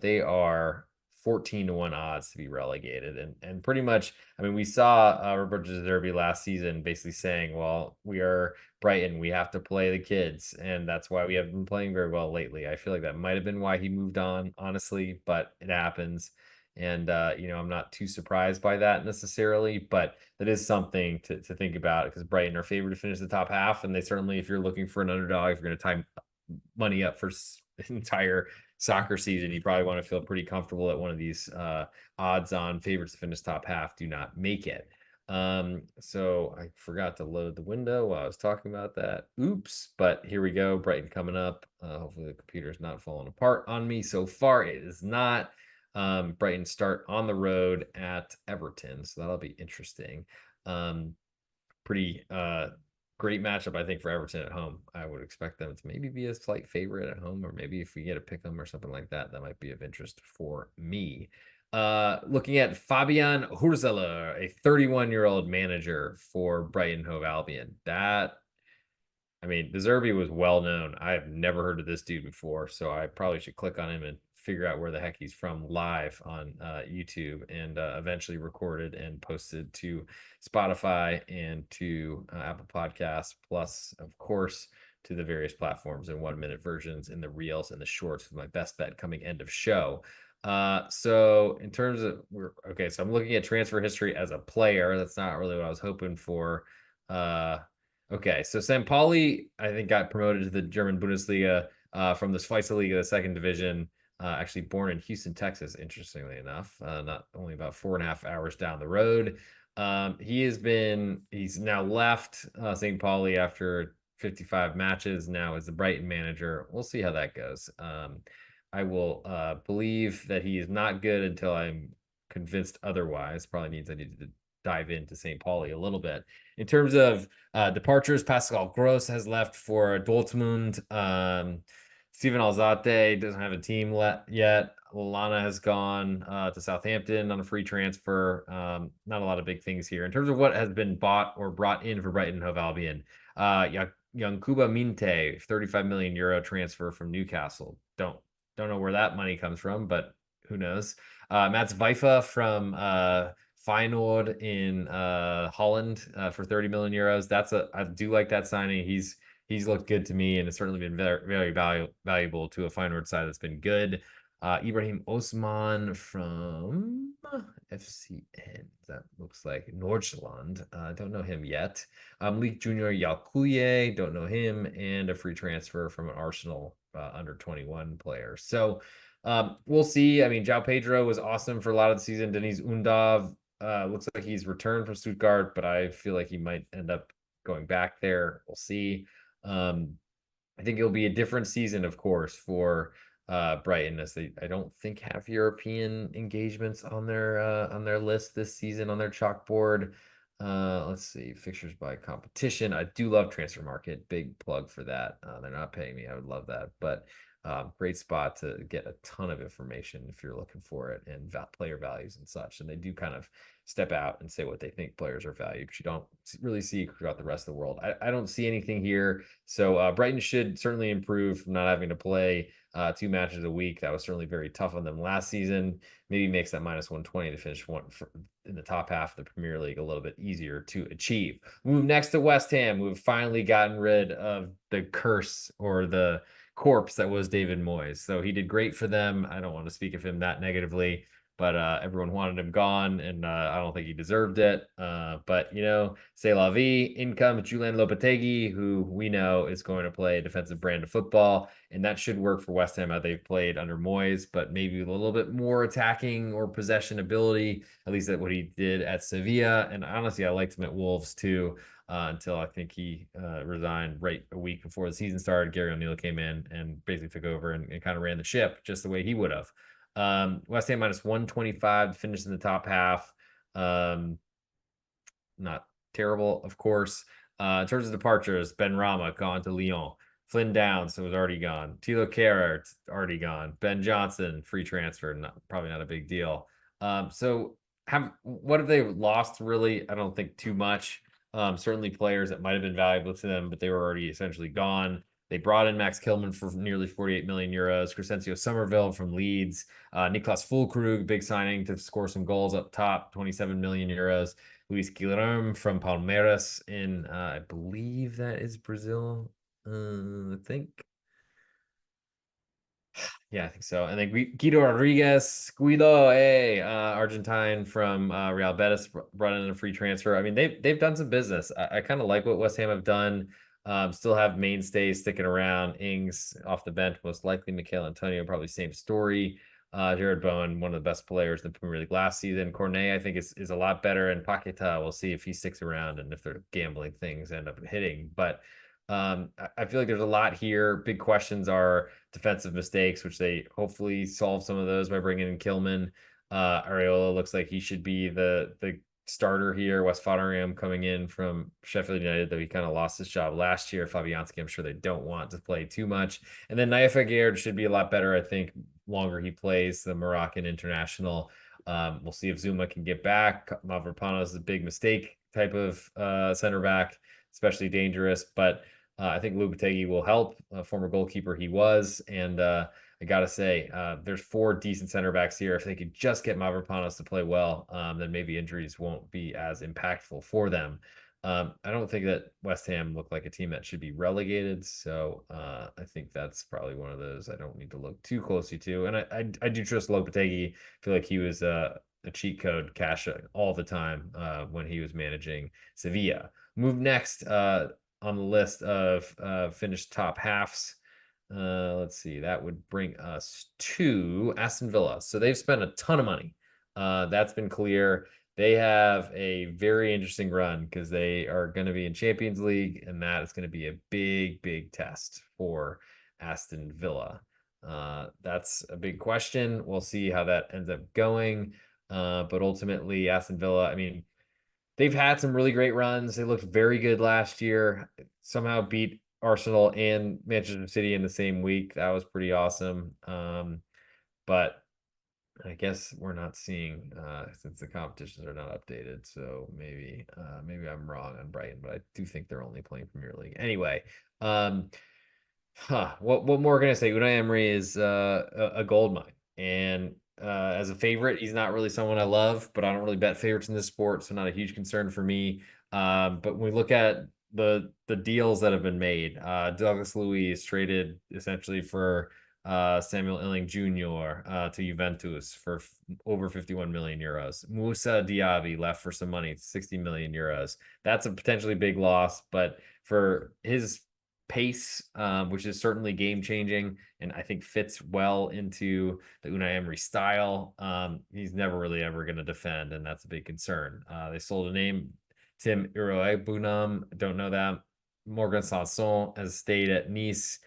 Speaker 1: They are 14 to 1 odds to be relegated. And pretty much, I mean, we saw Roberto De Zerbi last season basically saying, well, we are Brighton, we have to play the kids, and that's why we haven't been playing very well lately. I feel like that might have been why he moved on, honestly, but it happens. And I'm not too surprised by that necessarily, but that is something to think about because Brighton are favored to finish the top half, and they certainly, if you're looking for an underdog, if you're going to time money up for an entire soccer season, you probably want to feel pretty comfortable that one of these odds on favorites to finish top half do not make it. So I forgot to load the window while I was talking about that. Oops, but here we go. Brighton coming up. Hopefully the computer is not falling apart on me. So far, it is not. Brighton start on the road at Everton, so that'll be interesting. Pretty great matchup, I think, for Everton at home. I would expect them to maybe be a slight favorite at home, or maybe if we get a pick 'em or something like that, that might be of interest for me. Looking at Fabian Hurzeler, a 31-year-old manager for Brighton Hove Albion. That I mean, De Zerbi was well known. I've never heard of this dude before, so I probably should click on him and figure out where the heck he's from live on YouTube, and eventually recorded and posted to Spotify and to Apple Podcasts, plus, of course, to the various platforms in 1 minute versions, in the reels and the shorts, with my best bet coming end of show. So in terms of okay, so I'm looking at transfer history as a player. That's not really what I was hoping for. Okay, so St. Pauli, I think, got promoted to the German Bundesliga from the Schweizer Liga, the second division. Actually born in Houston, Texas, interestingly enough, not only about 4.5 hours down the road. He's now left St. Pauli after 55 matches, now as the Brighton manager. We'll see how that goes. I will believe that he is not good until I'm convinced otherwise. Probably means I need to dive into St. Pauli a little bit. In terms of departures, Pascal Gross has left for Dortmund. Steven Alzate doesn't have a team yet. Lallana has gone to Southampton on a free transfer. Not a lot of big things here. In terms of what has been bought or brought in for Brighton Hove Albion, Yankuba Minte, 35 million euro transfer from Newcastle. Don't know where that money comes from, but who knows? Mats Weifa from Feyenoord in Holland for 30 million euros. I do like that signing. He's looked good to me, and it's certainly been very, very valuable to a Feyenoord side that's been good. Ibrahim Osman from FCN. That looks like Nordjylland. I don't know him yet. Leek Junior Yalkuye, don't know him, and a free transfer from an Arsenal under 21 player. So we'll see. I mean, João Pedro was awesome for a lot of the season. Deniz Undav looks like he's returned from Stuttgart, but I feel like he might end up going back there. We'll see. I think it'll be a different season, of course, for Brighton, as I don't think have European engagements on their list this season on their chalkboard. Let's see, fixtures by competition. I do love Transfer Market. Big plug for that. They're not paying me. I would love that, but great spot to get a ton of information if you're looking for it, and player values and such. And they do kind of step out and say what they think players are valued, which you don't really see throughout the rest of the world. I don't see anything here. So Brighton should certainly improve from not having to play 2 matches a week. That was certainly very tough on them last season. Maybe makes that minus 120 to finish in the top half of the Premier League a little bit easier to achieve. Move next to West Ham. We've finally gotten rid of the curse or the corpse that was David Moyes. So he did great for them. I don't want to speak of him that negatively, but everyone wanted him gone, and I don't think he deserved it. But, c'est la vie. In comes Julian Lopetegui, who we know is going to play a defensive brand of football, and that should work for West Ham how they've played under Moyes, but maybe a little bit more attacking or possession ability, at least at what he did at Sevilla. And honestly, I liked him at Wolves too, until I think he resigned right a week before the season started. Gary O'Neill came in and basically took over and kind of ran the ship just the way he would have. West Ham minus 125 to finish in the top half. Not terrible, of course. In terms of departures, Ben Rama gone to Lyon. Flynn Downs was already gone. Tilo Kehrer already gone. Ben Johnson free transfer, probably not a big deal. So what have they lost really? I don't think too much. Certainly players that might have been valuable to them, but they were already essentially gone. They brought in Max Kilman for nearly 48 million euros. Crescencio Somerville from Leeds. Niklas Füllkrug, big signing to score some goals up top, 27 million euros. Luis Guilherme from Palmeiras in, I believe that is Brazil. I think. Yeah, I think so. And then Guido Rodriguez, Argentine from Real Betis, brought in a free transfer. I mean, they've done some business. I kind of like what West Ham have done. Still have mainstays sticking around. Ings off the bench, most likely. Mikel Antonio, probably same story. Jared Bowen, one of the best players in the Premier League last season. Cornet, I think, is a lot better. And Paqueta, we'll see if he sticks around and if their gambling things end up hitting. But I feel like there's a lot here. Big questions are defensive mistakes, which they hopefully solve some of those by bringing in Kilman. Areola looks like he should be the starter here. Wes Foderingham coming in from Sheffield United, though he kind of lost his job last year. Fabianski, I'm sure they don't want to play too much. And then Naya Figueiredo should be a lot better, I think, longer he plays, the Moroccan international. We'll see if Zuma can get back. Mavropanos is a big mistake type of center back, especially dangerous, but I think Lopetegui will help. Former goalkeeper he was, and I gotta say, there's four decent center backs here. If they could just get Mavropanos to play well, then maybe injuries won't be as impactful for them. I don't think that West Ham look like a team that should be relegated, so I think that's probably one of those I don't need to look too closely to. And I do trust Lopetegui. I feel like he was a cheat code cash all the time when he was managing Sevilla. Move next on the list of finished top halves. Let's see, that would bring us to Aston Villa. So they've spent a ton of money. That's been clear. They have a very interesting run because they are going to be in Champions League, and that is going to be a big, big test for Aston Villa. That's a big question. We'll see how that ends up going. But ultimately, Aston Villa, I mean, they've had some really great runs. They looked very good last year. Somehow beat Arsenal and Manchester City in the same week. That was pretty awesome. But I guess we're not seeing since the competitions are not updated. So maybe I'm wrong on Brighton, but I do think they're only playing Premier League. Anyway, what more can I say? Unai Emery is a gold mine, and as a favorite, he's not really someone I love, but I don't really bet favorites in this sport, so not a huge concern for me. But when we look at the deals that have been made, Douglas Luiz traded essentially for Samuel Illing Jr. To Juventus for over 51 million euros. Musa Diaby left for some money, 60 million euros. That's a potentially big loss, but for his pace, which is certainly game changing and I think fits well into the Unai Emery style. He's never really ever going to defend, and that's a big concern. They sold a name, Tim Iroegbunam. Don't know that. Morgan Sanson has stayed at Nice.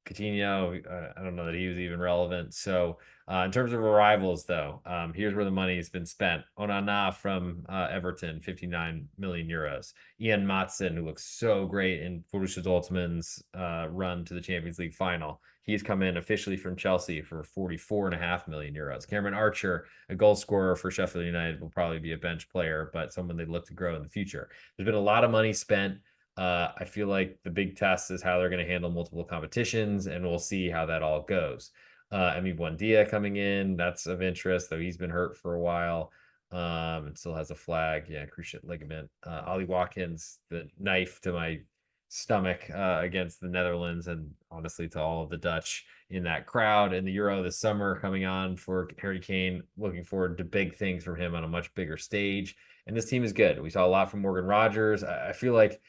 Speaker 1: Coutinho, I don't know that he was even relevant. So, in terms of arrivals, though, here's where the money has been spent. Onana from Everton, 59 million euros. Ian Matson, who looks so great in Borussia Dortmund's run to the Champions League final. He's come in officially from Chelsea for 44.5 million euros. Cameron Archer, a goal scorer for Sheffield United, will probably be a bench player, but someone they'd look to grow in the future. There's been a lot of money spent. I feel like the big test is how they're going to handle multiple competitions, and we'll see how that all goes. Emi Buendia coming in, that's of interest, though he's been hurt for a while. And still has a flag. Yeah, cruciate ligament. Ollie Watkins, the knife to my stomach against the Netherlands, and honestly to all of the Dutch in that crowd in the Euro this summer coming on for Harry Kane. Looking forward to big things from him on a much bigger stage. And this team is good. We saw a lot from Morgan Rogers. I feel like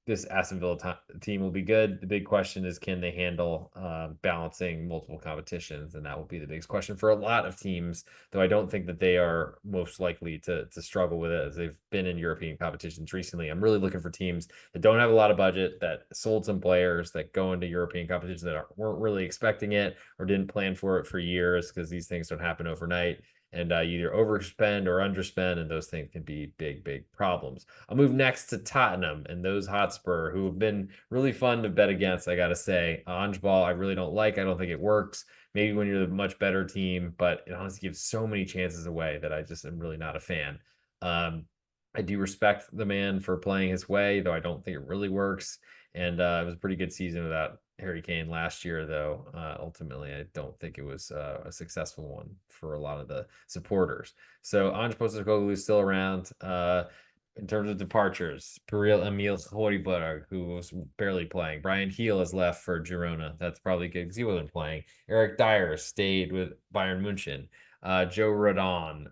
Speaker 1: this Aston Villa team will be good. The big question is, can they handle balancing multiple competitions? And that will be the biggest question for a lot of teams, though I don't think that they are most likely to struggle with it as they've been in European competitions recently. I'm really looking for teams that don't have a lot of budget, that sold some players, that go into European competitions that weren't really expecting it or didn't plan for it for years, because these things don't happen overnight. and you either overspend or underspend, and those things can be big, big problems. I'll move next to Tottenham and those Hotspur, who have been really fun to bet against, I gotta say. Ange ball, I really don't like. I don't think it works. Maybe when you're the much better team, but it honestly gives so many chances away that I just am really not a fan. Um, I do respect the man for playing his way, though I don't think it really works. And it was a pretty good season without Harry Kane last year, though. Ultimately, I don't think it was a successful one for a lot of the supporters. So Ange Postecoglou is still around. In terms of departures, Peril Emil Højbjerg, who was barely playing. Brian Heel has left for Girona. That's probably good because he wasn't playing. Eric Dyer stayed with Bayern München. Joe Rodon.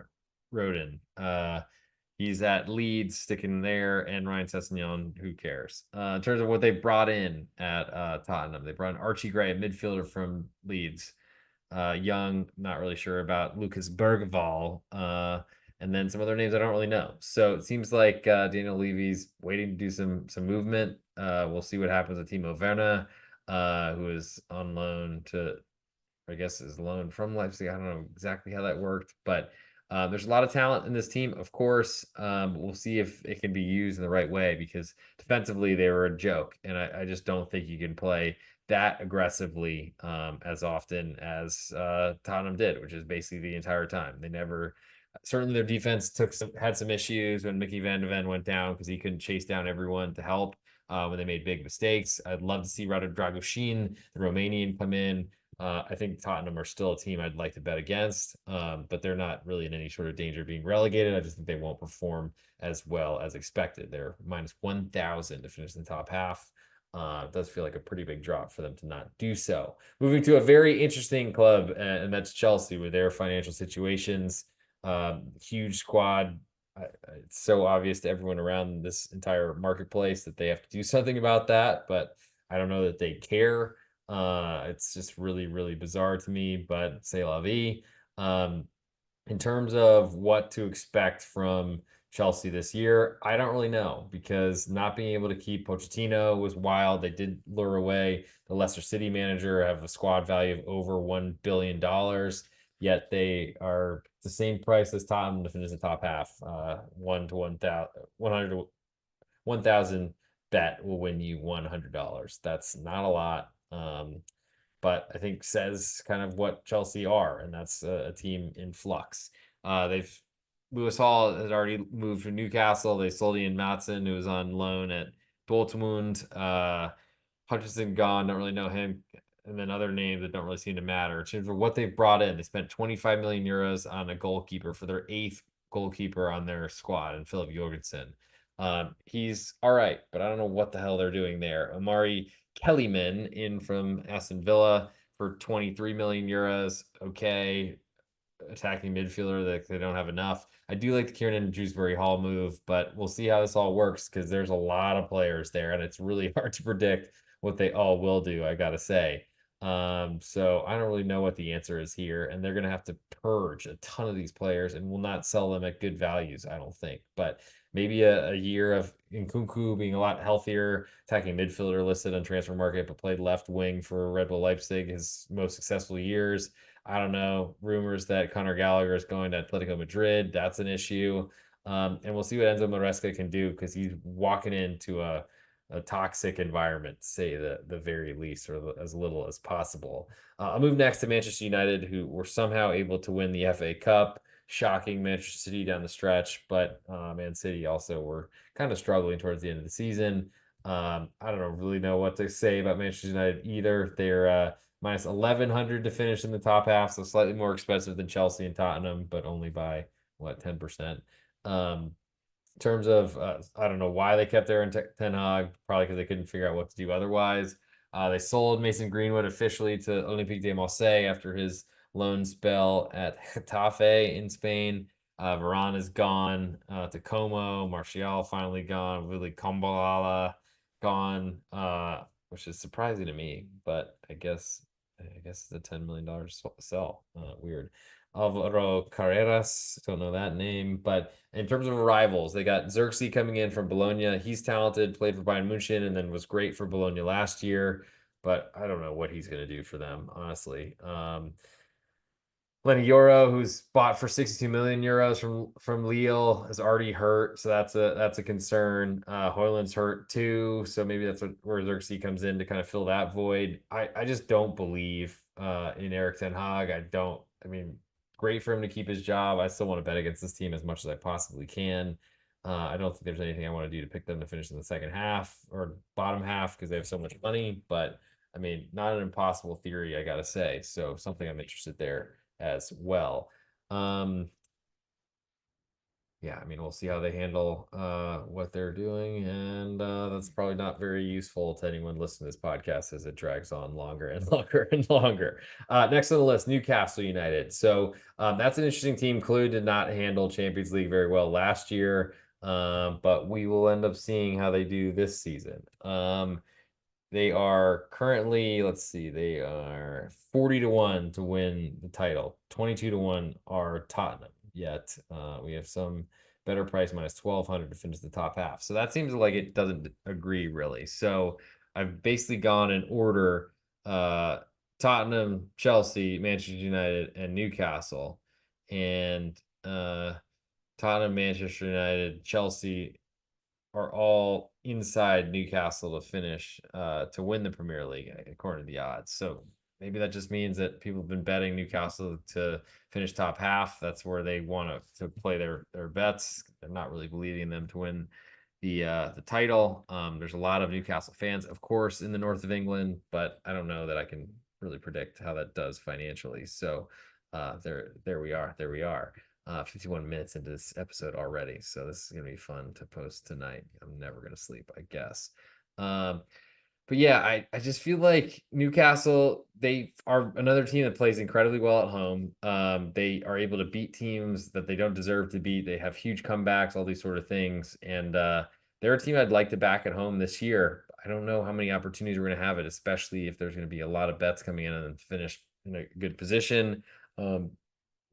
Speaker 1: He's at Leeds, sticking there, and Ryan Sessegnon, who cares? In terms of what they brought in at Tottenham, they brought in Archie Gray, a midfielder from Leeds. Young, not really sure about Lucas Bergvall, and then some other names I don't really know. So it seems like Daniel Levy's waiting to do some movement. We'll see what happens with Timo Werner, who is on loan to I guess is loaned from Leipzig. I don't know exactly how that worked, but there's a lot of talent in this team, of course. We'll see if it can be used in the right way because defensively they were a joke, and I just don't think you can play that aggressively as often as Tottenham did, which is basically the entire time. They never. Certainly, their defense had some issues when Mickey Van de Ven went down because he couldn't chase down everyone to help when they made big mistakes. I'd love to see Rado Dragoshin, the Romanian, come in. I think Tottenham are still a team I'd like to bet against, but they're not really in any sort of danger of being relegated. I just think they won't perform as well as expected. They're minus 1,000 to finish in the top half. It does feel like a pretty big drop for them to not do so. Moving to a very interesting club, and that's Chelsea with their financial situations. Huge squad. It's so obvious to everyone around this entire marketplace that they have to do something about that, but I don't know that they care. It's just really, really bizarre to me, but c'est la vie. Um, in terms of what to expect from Chelsea this year, I don't really know because not being able to keep Pochettino was wild. They did lure away the Leicester City manager, have a squad value of over $1 billion, yet they are the same price as Tottenham to finish the top half. 100 to 1,000 bet will win you $100. That's not a lot. But I think says kind of what Chelsea are, and that's a team in flux. They've Lewis Hall has already moved to Newcastle. They sold Ian Matson, who was on loan at Dortmund. Hutchinson gone, don't really know him. And then other names that don't really seem to matter. In terms of what they've brought in, they spent 25 million euros on a goalkeeper for their eighth goalkeeper on their squad, and Philip Jorgensen. He's all right, but I don't know what the hell they're doing there. Amari Kellyman in from Aston Villa for 23 million euros. Okay, attacking midfielder that they don't have enough. I do like the Kieran Dewsbury Hall move, but we'll see how this all works because there's a lot of players there, and it's really hard to predict what they all will do, I gotta say. So I don't really know what the answer is here, and they're gonna have to purge a ton of these players and will not sell them at good values, I don't think. But maybe a year of Nkunku being a lot healthier, attacking midfielder listed on transfer market, but played left wing for Red Bull Leipzig his most successful years. I don't know. Rumors that Conor Gallagher is going to Atletico Madrid. That's an issue. And we'll see what Enzo Maresca can do because he's walking into a toxic environment, to say the very least, or as little as possible. I'll move next to Manchester United, who were somehow able to win the FA Cup. Shocking Manchester City down the stretch, but Man City also were kind of struggling towards the end of the season. I don't really know what to say about Manchester United either. They're minus 1,100 to finish in the top half, so slightly more expensive than Chelsea and Tottenham, but only by what 10%. In terms of, I don't know why they kept Aaron Ten Hag, probably because they couldn't figure out what to do otherwise. They sold Mason Greenwood officially to Olympique de Marseille after his loan spell at Getafe in Spain. Varane is gone to Como. Martial finally gone. Willy Kombalala gone, which is surprising to me, but I guess it's a $10 million sell. Weird. Alvaro Carreras, don't know that name. But in terms of rivals, they got Xerxes coming in from Bologna. He's talented, played for Bayern Munchen, and then was great for Bologna last year. But I don't know what he's going to do for them, honestly. Lenny Yoro, who's bought for 62 million euros from Lille, is already hurt, so that's a concern. Hoyland's hurt too, so maybe that's where Xerxes comes in to kind of fill that void. I just don't believe in Eric Ten Hag. I don't. I mean, great for him to keep his job. I still want to bet against this team as much as I possibly can. I don't think there's anything I want to do to pick them to finish in the second half or bottom half because they have so much money, but I mean, not an impossible theory, I gotta say. So something I'm interested there as well. Yeah, I mean, we'll see how they handle what they're doing, and that's probably not very useful to anyone listening to this podcast as it drags on longer and longer and longer. Next on the list, Newcastle United. So that's an interesting team. Clearly did not handle Champions League very well last year, but we will end up seeing how they do this season. They are currently, let's see, they are 40 to 1 to win the title. 22 to 1 are Tottenham. Yet we have some better price minus 1200 to finish the top half. So that seems like it doesn't agree really. So I've basically gone in order Tottenham, Chelsea, Manchester United, and Newcastle. And Tottenham, Manchester United, Chelsea, are all inside Newcastle to finish to win the Premier League according to the odds. So maybe that just means that people have been betting Newcastle to finish top half. That's where they want to play their bets. They're not really believing them to win the title. There's a lot of Newcastle fans, of course, in the north of England, but I don't know that I can really predict how that does financially. So there we are. There we are. 51 minutes into this episode already. So this is going to be fun to post tonight. I'm never going to sleep, I guess. Um, but yeah, I just feel like Newcastle, they are another team that plays incredibly well at home. They are able to beat teams that they don't deserve to beat. They have huge comebacks, all these sort of things. And they're a team I'd like to back at home this year. I don't know how many opportunities we're going to have it, especially if there's going to be a lot of bets coming in and finish in a good position. Um,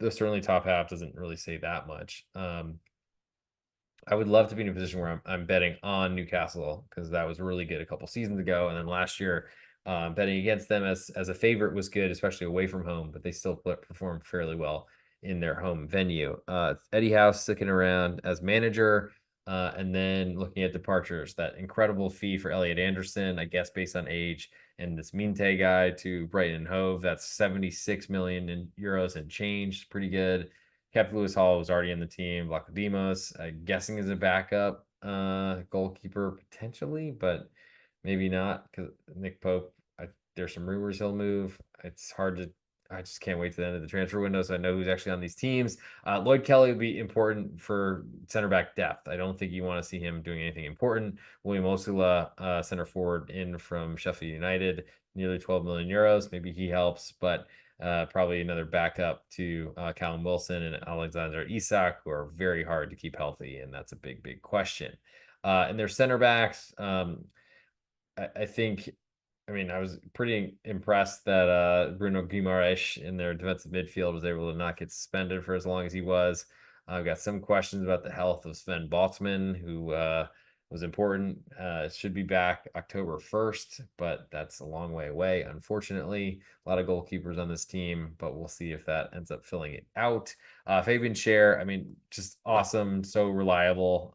Speaker 1: the certainly top half doesn't really say that much. I would love to be in a position where I'm betting on Newcastle because that was really good a couple seasons ago, and then last year betting against them as a favorite was good, especially away from home. But they still performed fairly well in their home venue. Eddie Howe sticking around as manager, and then looking at departures, that incredible fee for Elliot Anderson, I guess based on age, and this Minte guy to Brighton and Hove. That's 76 million in euros and change, pretty good. Kept Lewis Hall, was already in the team. Vlachodimos, I'm guessing is a backup goalkeeper potentially, but maybe not because Nick Pope. There's some rumors he'll move. It's hard to. I just can't wait to the end of the transfer window so I know who's actually on these teams. Lloyd Kelly will be important for center back depth. I don't think you want to see him doing anything important. William Osula, center forward in from Sheffield United, nearly 12 million euros. Maybe he helps, but probably another backup to Callum Wilson and Alexander Isak, who are very hard to keep healthy, and that's a big question. And their center backs, I think, I mean, I was pretty impressed that Bruno Guimaraes in their defensive midfield was able to not get suspended for as long as he was. I've got some questions about the health of Sven Boltzmann, who was important. Should be back October 1st, but that's a long way away, unfortunately. A lot of goalkeepers on this team, but we'll see if that ends up filling it out. Fabian Schär, I mean, just awesome, so reliable.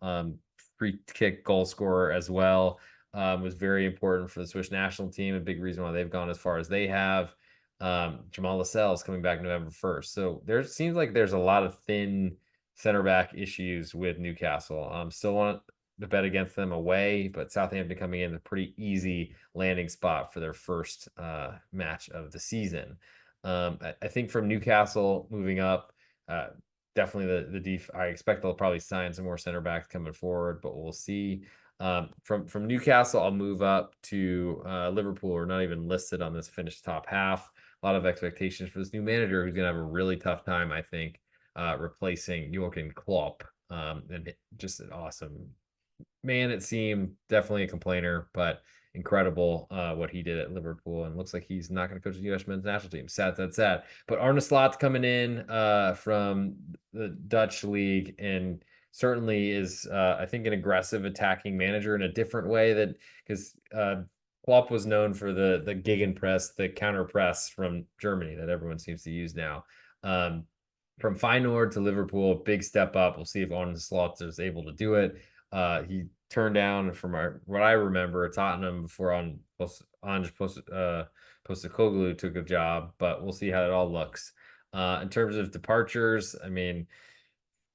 Speaker 1: Free kick goal scorer as well. Was very important for the Swiss national team. A big reason why they've gone as far as they have. Jamal Lascelles coming back November 1st. So there seems like there's a lot of thin center back issues with Newcastle. Still want to bet against them away, but Southampton coming in a pretty easy landing spot for their first match of the season. I think from Newcastle moving up, definitely I expect they'll probably sign some more center backs coming forward, but we'll see. From Newcastle, I'll move up to Liverpool. We're not even listed on this finished top half. A lot of expectations for this new manager who's going to have a really tough time, I think, replacing Jurgen Klopp. And just an awesome man, it seemed. Definitely a complainer, but incredible what he did at Liverpool. And looks like he's not going to coach the U.S. men's national team. Sad. But Arne Slot coming in from the Dutch league and certainly is, I think, an aggressive attacking manager in a different way that because Klopp was known for the gegenpress, the counter press from Germany that everyone seems to use now. Um, from Feyenoord to Liverpool, big step up. We'll see if Arne Slot is able to do it. He turned down, from what I remember, Tottenham before Ange Postecoglou took a job, but we'll see how it all looks. In terms of departures, I mean,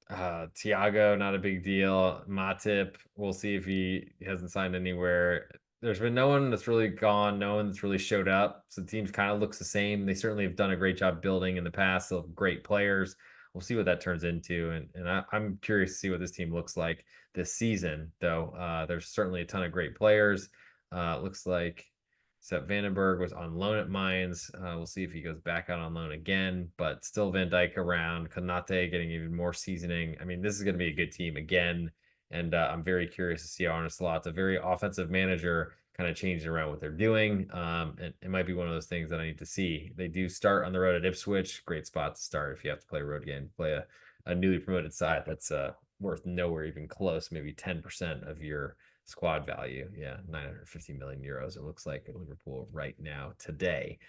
Speaker 1: Thiago, not a big deal. Matip, we'll see if he hasn't signed anywhere. There's been no one that's really gone, no one that's really showed up. So the team kind of looks the same. They certainly have done a great job building in the past. They'll have great players. We'll see what that turns into. I'm curious to see what this team looks like this season, though. There's certainly a ton of great players. Looks like Sepp Vandenberg was on loan at Mainz. We'll see if he goes back out on loan again, but still Van Dijk around. Konate getting even more seasoning. I mean, this is going to be a good team again, and I'm very curious to see how Arne Slot's a very offensive manager kind of changing around what they're doing. And it might be one of those things that I need to see. They do start on the road at Ipswich. Great spot to start if you have to play a road game. Play a newly promoted side that's worth nowhere even close, maybe 10% of your squad value. Yeah, 950 million euros. It looks like at Liverpool right now today.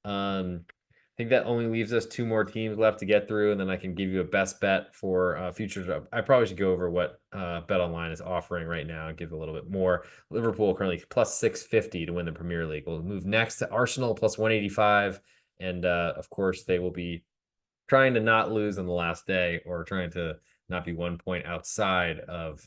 Speaker 1: I think that only leaves us two more teams left to get through, and then I can give you a best bet for futures. I probably should go over what Bet Online is offering right now and give a little bit more. Liverpool currently plus 650 to win the Premier League. We'll move next to Arsenal plus 185, and of course they will be trying to not lose on the last day, or trying to not be 1 point outside of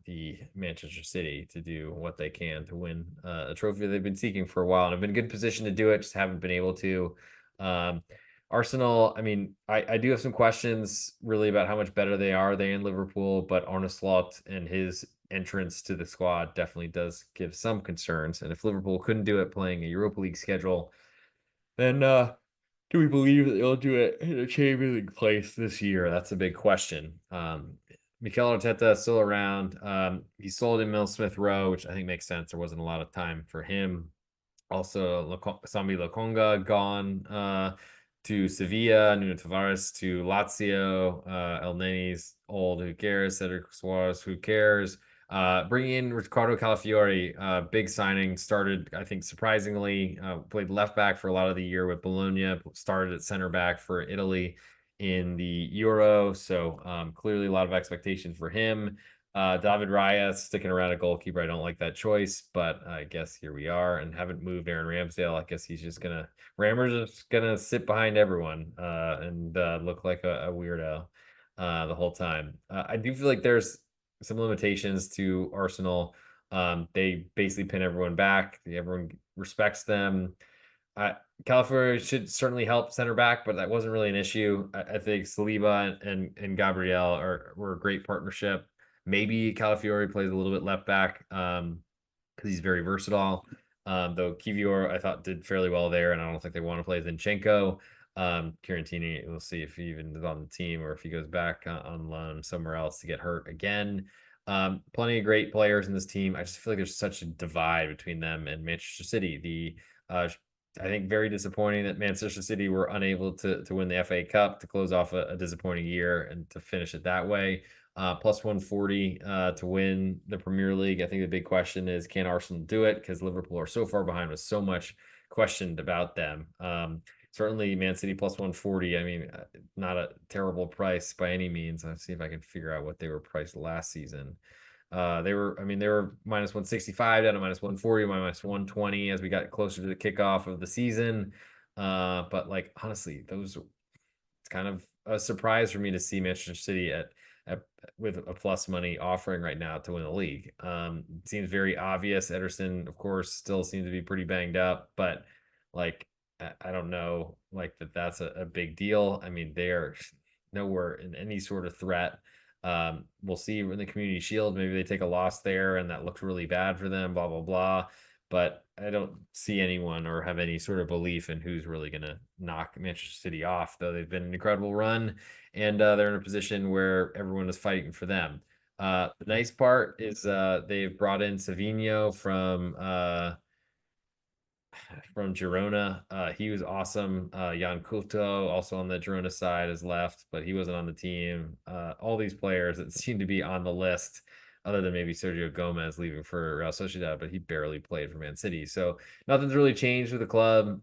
Speaker 1: the Manchester City to do what they can to win a trophy they've been seeking for a while, and have been in good position to do it, just haven't been able to. Um, Arsenal, I mean, I do have some questions really about how much better they are in Liverpool, but Arne Slot and his entrance to the squad definitely does give some concerns. And if Liverpool couldn't do it playing a Europa League schedule, then do we believe that they'll do it in a Champions League place this year? That's a big question. Mikel Arteta is still around. He sold in Mill Smith Rowe, which I think makes sense. There wasn't a lot of time for him. Also, Sambi Lokonga gone to Sevilla, Nuno Tavares to Lazio, El Neni's old, who cares? Cedric Suarez, who cares? Bringing in Ricardo Calafiori, big signing, started, I think, surprisingly, played left back for a lot of the year with Bologna, started at center back for Italy in the Euro. So clearly a lot of expectations for him. David Raya sticking around a goalkeeper. I don't like that choice, but I guess here we are, and haven't moved Aaron Ramsdale. I guess he's just gonna Rammer's just gonna sit behind everyone and look like a weirdo the whole time. I do feel like there's some limitations to Arsenal. They basically pin everyone back. Everyone respects them. California should certainly help center back, but that wasn't really an issue. I think Saliba and Gabriel were a great partnership. Maybe Calafiori plays a little bit left back because he's very versatile. Though Kivior, I thought, did fairly well there, and I don't think they want to play Zinchenko. Kirantini, we'll see if he even is on the team or if he goes back on loan somewhere else to get hurt again. Plenty of great players in this team. I just feel like there's such a divide between them and Manchester City. I think very disappointing that Manchester City were unable to win the FA Cup to close off a disappointing year and to finish it that way. Plus 140 to win the Premier League. I think the big question is, can Arsenal do it? Because Liverpool are so far behind with so much questioned about them. Certainly Man City plus 140. I mean, not a terrible price by any means. Let's see if I can figure out what they were priced last season. They were minus 165 down to minus 140, minus 120 as we got closer to the kickoff of the season. But like, honestly, it's kind of a surprise for me to see Manchester City with a plus money offering right now to win the league. It seems very obvious. Ederson, of course, still seems to be pretty banged up, but like, I don't know, like that's a big deal. I mean, they are nowhere in any sort of threat. We'll see in the Community Shield. Maybe they take a loss there, and that looks really bad for them. Blah blah blah. But I don't see anyone or have any sort of belief in who's really going to knock Manchester City off. Though they've been an incredible run, and they're in a position where everyone is fighting for them. The nice part is they've brought in Savinho from Girona. He was awesome. Jan Couto, also on the Girona side, has left, but he wasn't on the team. All these players that seem to be on the list, other than maybe Sergio Gomez leaving for Real Sociedad, but he barely played for Man City. So nothing's really changed with the club.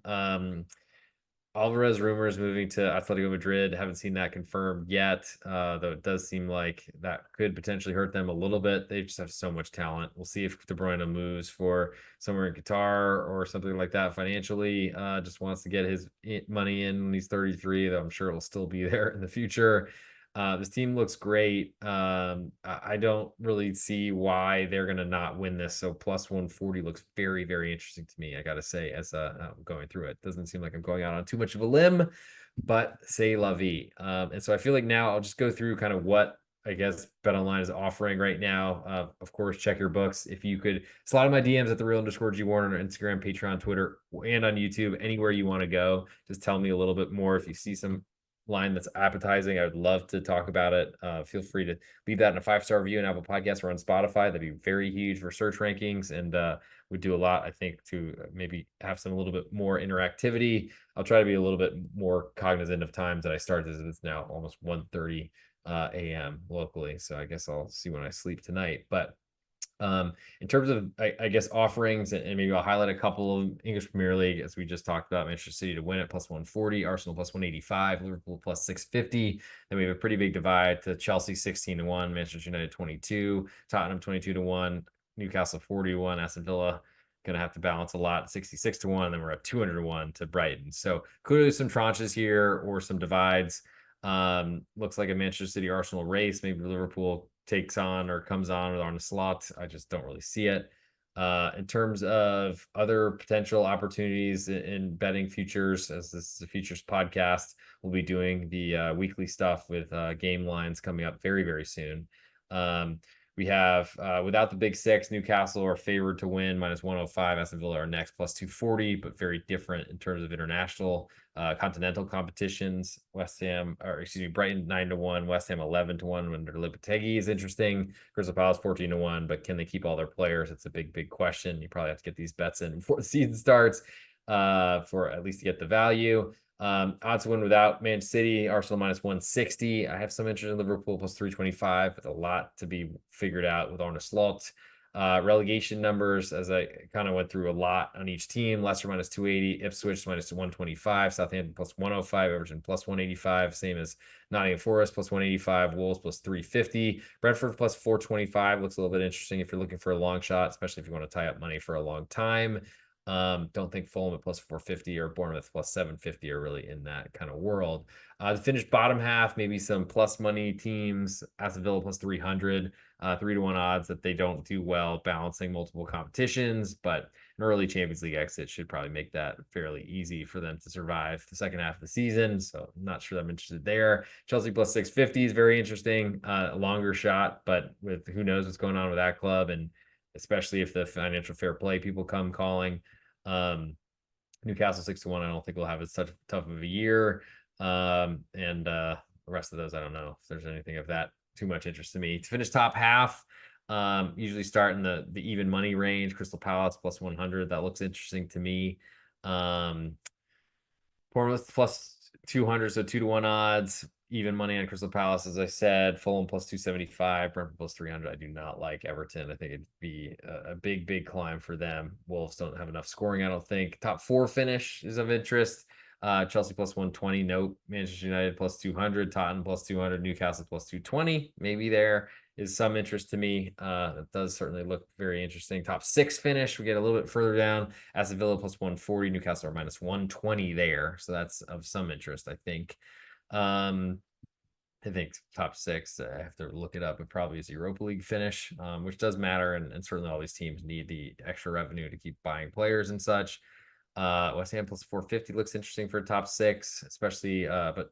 Speaker 1: Alvarez rumors moving to Atletico Madrid. Haven't seen that confirmed yet, though it does seem like that could potentially hurt them a little bit. They just have so much talent. We'll see if De Bruyne moves for somewhere in Qatar or something like that financially. Just wants to get his money in when he's 33, though I'm sure it'll still be there in the future. This team looks great. I don't really see why they're going to not win this. So plus 140 looks very, very interesting to me. I got to say, as I'm going through it, doesn't seem like I'm going out on too much of a limb, but say la vie. And so I feel like now I'll just go through kind of what I guess BetOnline is offering right now. Of course, check your books. If you could slide in my DMs at the real underscore G Warner on Instagram, Patreon, Twitter, and on YouTube, anywhere you want to go, just tell me a little bit more. If you see some line that's appetizing, I would love to talk about it. Feel free to leave that in a 5-star review on Apple Podcasts or on Spotify. That'd be very huge for search rankings, and would do a lot, I think, to maybe have some a little bit more interactivity. I'll try to be a little bit more cognizant of times that I start this. It's now almost 1:30 a.m. locally, so I guess I'll see when I sleep tonight. But in terms of, I guess, offerings, and maybe I'll highlight a couple of English Premier League, as we just talked about. Manchester City to win at plus 140, Arsenal plus 185, Liverpool plus 650. Then we have a pretty big divide to Chelsea 16-1, Manchester United 22, Tottenham 22-1, Newcastle 40-1, Aston Villa going to have to balance a lot, 66-1. Then we're at 200-1 to Brighton. So clearly some tranches here or some divides. Looks like a Manchester City Arsenal race. Maybe Liverpool takes on or comes on with Arne Slot. I just don't really see it. In terms of other potential opportunities in betting futures, as this is a futures podcast, we'll be doing the weekly stuff with game lines coming up very, very soon. We have, without the big six, Newcastle are favored to win minus 105. Aston Villa are next plus 240, but very different in terms of international continental competitions. Brighton 9-1, West Ham 11-1 under Lopetegui is interesting. Crystal Palace 14-1, but can they keep all their players? It's a big, big question. You probably have to get these bets in before the season starts for at least to get the value. Odds to win without Man City, Arsenal minus 160. I have some interest in Liverpool plus 325, with a lot to be figured out with Arne Slot. Relegation numbers, as I kind of went through a lot on each team. Leicester minus 280, Ipswich minus 125, Southampton plus 105, Everton plus 185, same as Nottingham Forest plus 185, Wolves plus 350, Brentford plus 425. Looks a little bit interesting if you're looking for a long shot, especially if you want to tie up money for a long time. Don't think Fulham at plus 450 or Bournemouth plus 750 are really in that kind of world. The finished bottom half, maybe some plus money teams. Aston Villa plus 300, 3-1 odds that they don't do well balancing multiple competitions, but an early Champions League exit should probably make that fairly easy for them to survive the second half of the season. So I'm not sure I'm interested there. Chelsea plus 650 is very interesting, a longer shot, but with who knows what's going on with that club, and especially if the financial fair play people come calling. Newcastle 6-1. I don't think we'll have as tough of a year. And the rest of those, I don't know if there's anything of that too much interest to me. To finish top half, usually start in the even money range. Crystal Palace plus 100. That looks interesting to me. Bournemouth plus 200, so 2-1 odds. Even money on Crystal Palace, as I said. Fulham plus 275, Brentford plus 300. I do not like Everton. I think it'd be a big, big climb for them. Wolves don't have enough scoring, I don't think. Top four finish is of interest. Chelsea plus 120. Nope. Manchester United plus 200. Tottenham plus 200. Newcastle plus 220. Maybe there is some interest to me. It does certainly look very interesting. Top six finish, we get a little bit further down. Aston Villa plus 140. Newcastle are minus 120 there. So that's of some interest, I think. I think top six, I have to look it up. It probably is a Europa League finish, which does matter. And certainly all these teams need the extra revenue to keep buying players and such. West Ham plus 450 looks interesting for a top six, especially, but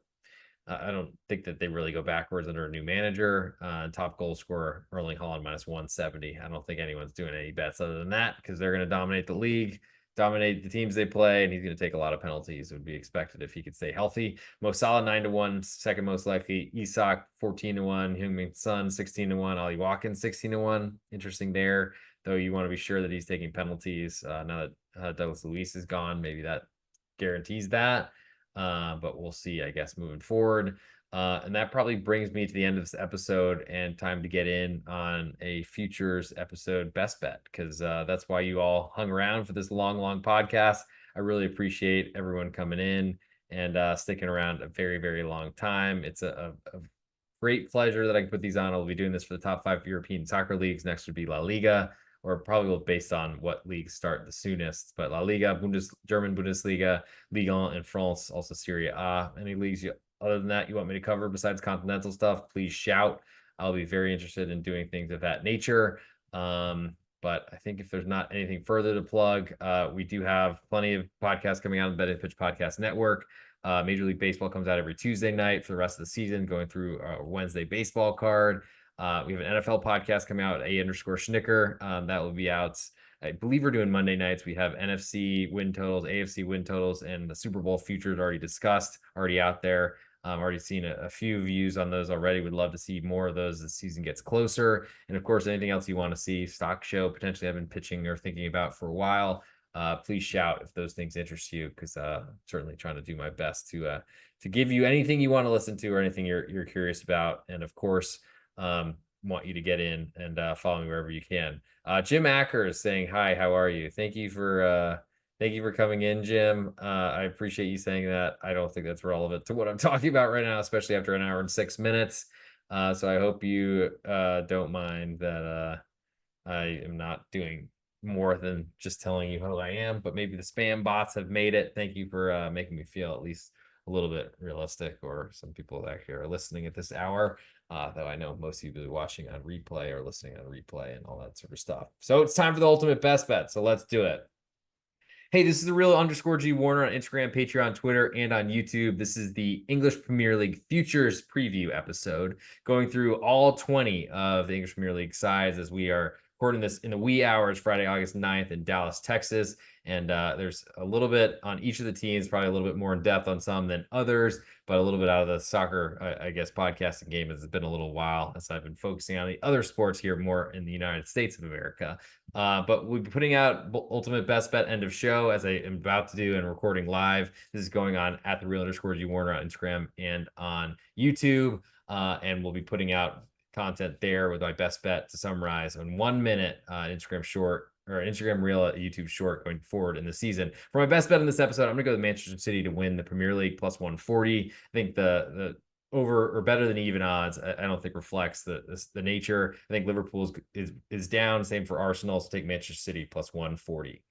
Speaker 1: I don't think that they really go backwards under a new manager. Top goal scorer, Erling Haaland minus 170. I don't think anyone's doing any bets other than that, because they're going to dominate the league, dominate the teams they play, and he's going to take a lot of penalties. It would be expected if he could stay healthy. Mo Salah 9-1, second most likely. Isak 14-1, Heung-min Son 16-1, Ollie Watkins 16-1. Interesting there, though you want to be sure that he's taking penalties. Now that Douglas Luiz is gone, maybe that guarantees that. But we'll see, I guess, moving forward. And that probably brings me to the end of this episode and time to get in on a futures episode best bet, because that's why you all hung around for this long, long podcast. I really appreciate everyone coming in and sticking around a very, very long time. It's a great pleasure that I can put these on. I'll be doing this for the top 5 European soccer leagues. Next would be La Liga, or probably based on what leagues start the soonest. But La Liga, German Bundesliga, Ligue 1 in France, also Serie A. Any leagues other than that you want me to cover besides continental stuff, please shout. I'll be very interested in doing things of that nature. But I think if there's not anything further to plug, we do have plenty of podcasts coming out on the Betting Pitch Podcast Network. Major League Baseball comes out every Tuesday night for the rest of the season, going through a Wednesday baseball card. We have an NFL podcast coming out, A_Schnicker. That will be out. I believe we're doing Monday nights. We have NFC win totals, AFC win totals, and the Super Bowl futures already discussed, already out there. Already seen a few views on those already. Would love to see more of those as the season gets closer. And of course, anything else you want to see, stock show, potentially I've been pitching or thinking about for a while. Please shout if those things interest you, because certainly trying to do my best to give you anything you want to listen to or anything you're curious about. And of course, want you to get in and follow me wherever you can. Jim Acker is saying hi. How are you? Thank you for coming in, Jim. I appreciate you saying that. I don't think that's relevant to what I'm talking about right now, especially after an hour and 6 minutes. So I hope you don't mind that I am not doing more than just telling you who I am, but maybe the spam bots have made it. Thank you for making me feel at least a little bit realistic, or some people that actually are listening at this hour, though I know most of you will be watching on replay or listening on replay and all that sort of stuff. So it's time for the ultimate best bet. So let's do it. Hey, this is the real_G Warner on Instagram, Patreon, Twitter, and on YouTube. This is the English Premier League Futures Preview episode, going through all 20 of the English Premier League sides as we are recording this in the wee hours, Friday, August 9th in Dallas, Texas. And there's a little bit on each of the teams, probably a little bit more in depth on some than others, but a little bit out of the soccer, I guess, podcasting game. It's been a little while as I've been focusing on the other sports here more in the United States of America. But we'll be putting out ultimate best bet end of show, as I am about to do and recording live. This is going on at the real_G Warner on Instagram and on YouTube. And we'll be putting out content there with my best bet to summarize on 1 minute Instagram short, or Instagram reel, YouTube short going forward in the season. For my best bet in this episode, I'm going to go with Manchester City to win the Premier League plus 140. I think the over or better than even odds, I don't think reflects the nature. I think Liverpool is down. Same for Arsenal. So take Manchester City plus 140.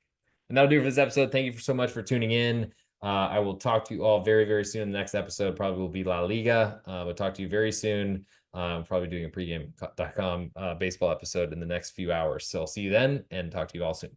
Speaker 1: And that'll do it for this episode. Thank you so much for tuning in. I will talk to you all very, very soon. The next episode probably will be La Liga. We'll talk to you very soon. Probably doing a pregame.com baseball episode in the next few hours. So I'll see you then and talk to you all soon.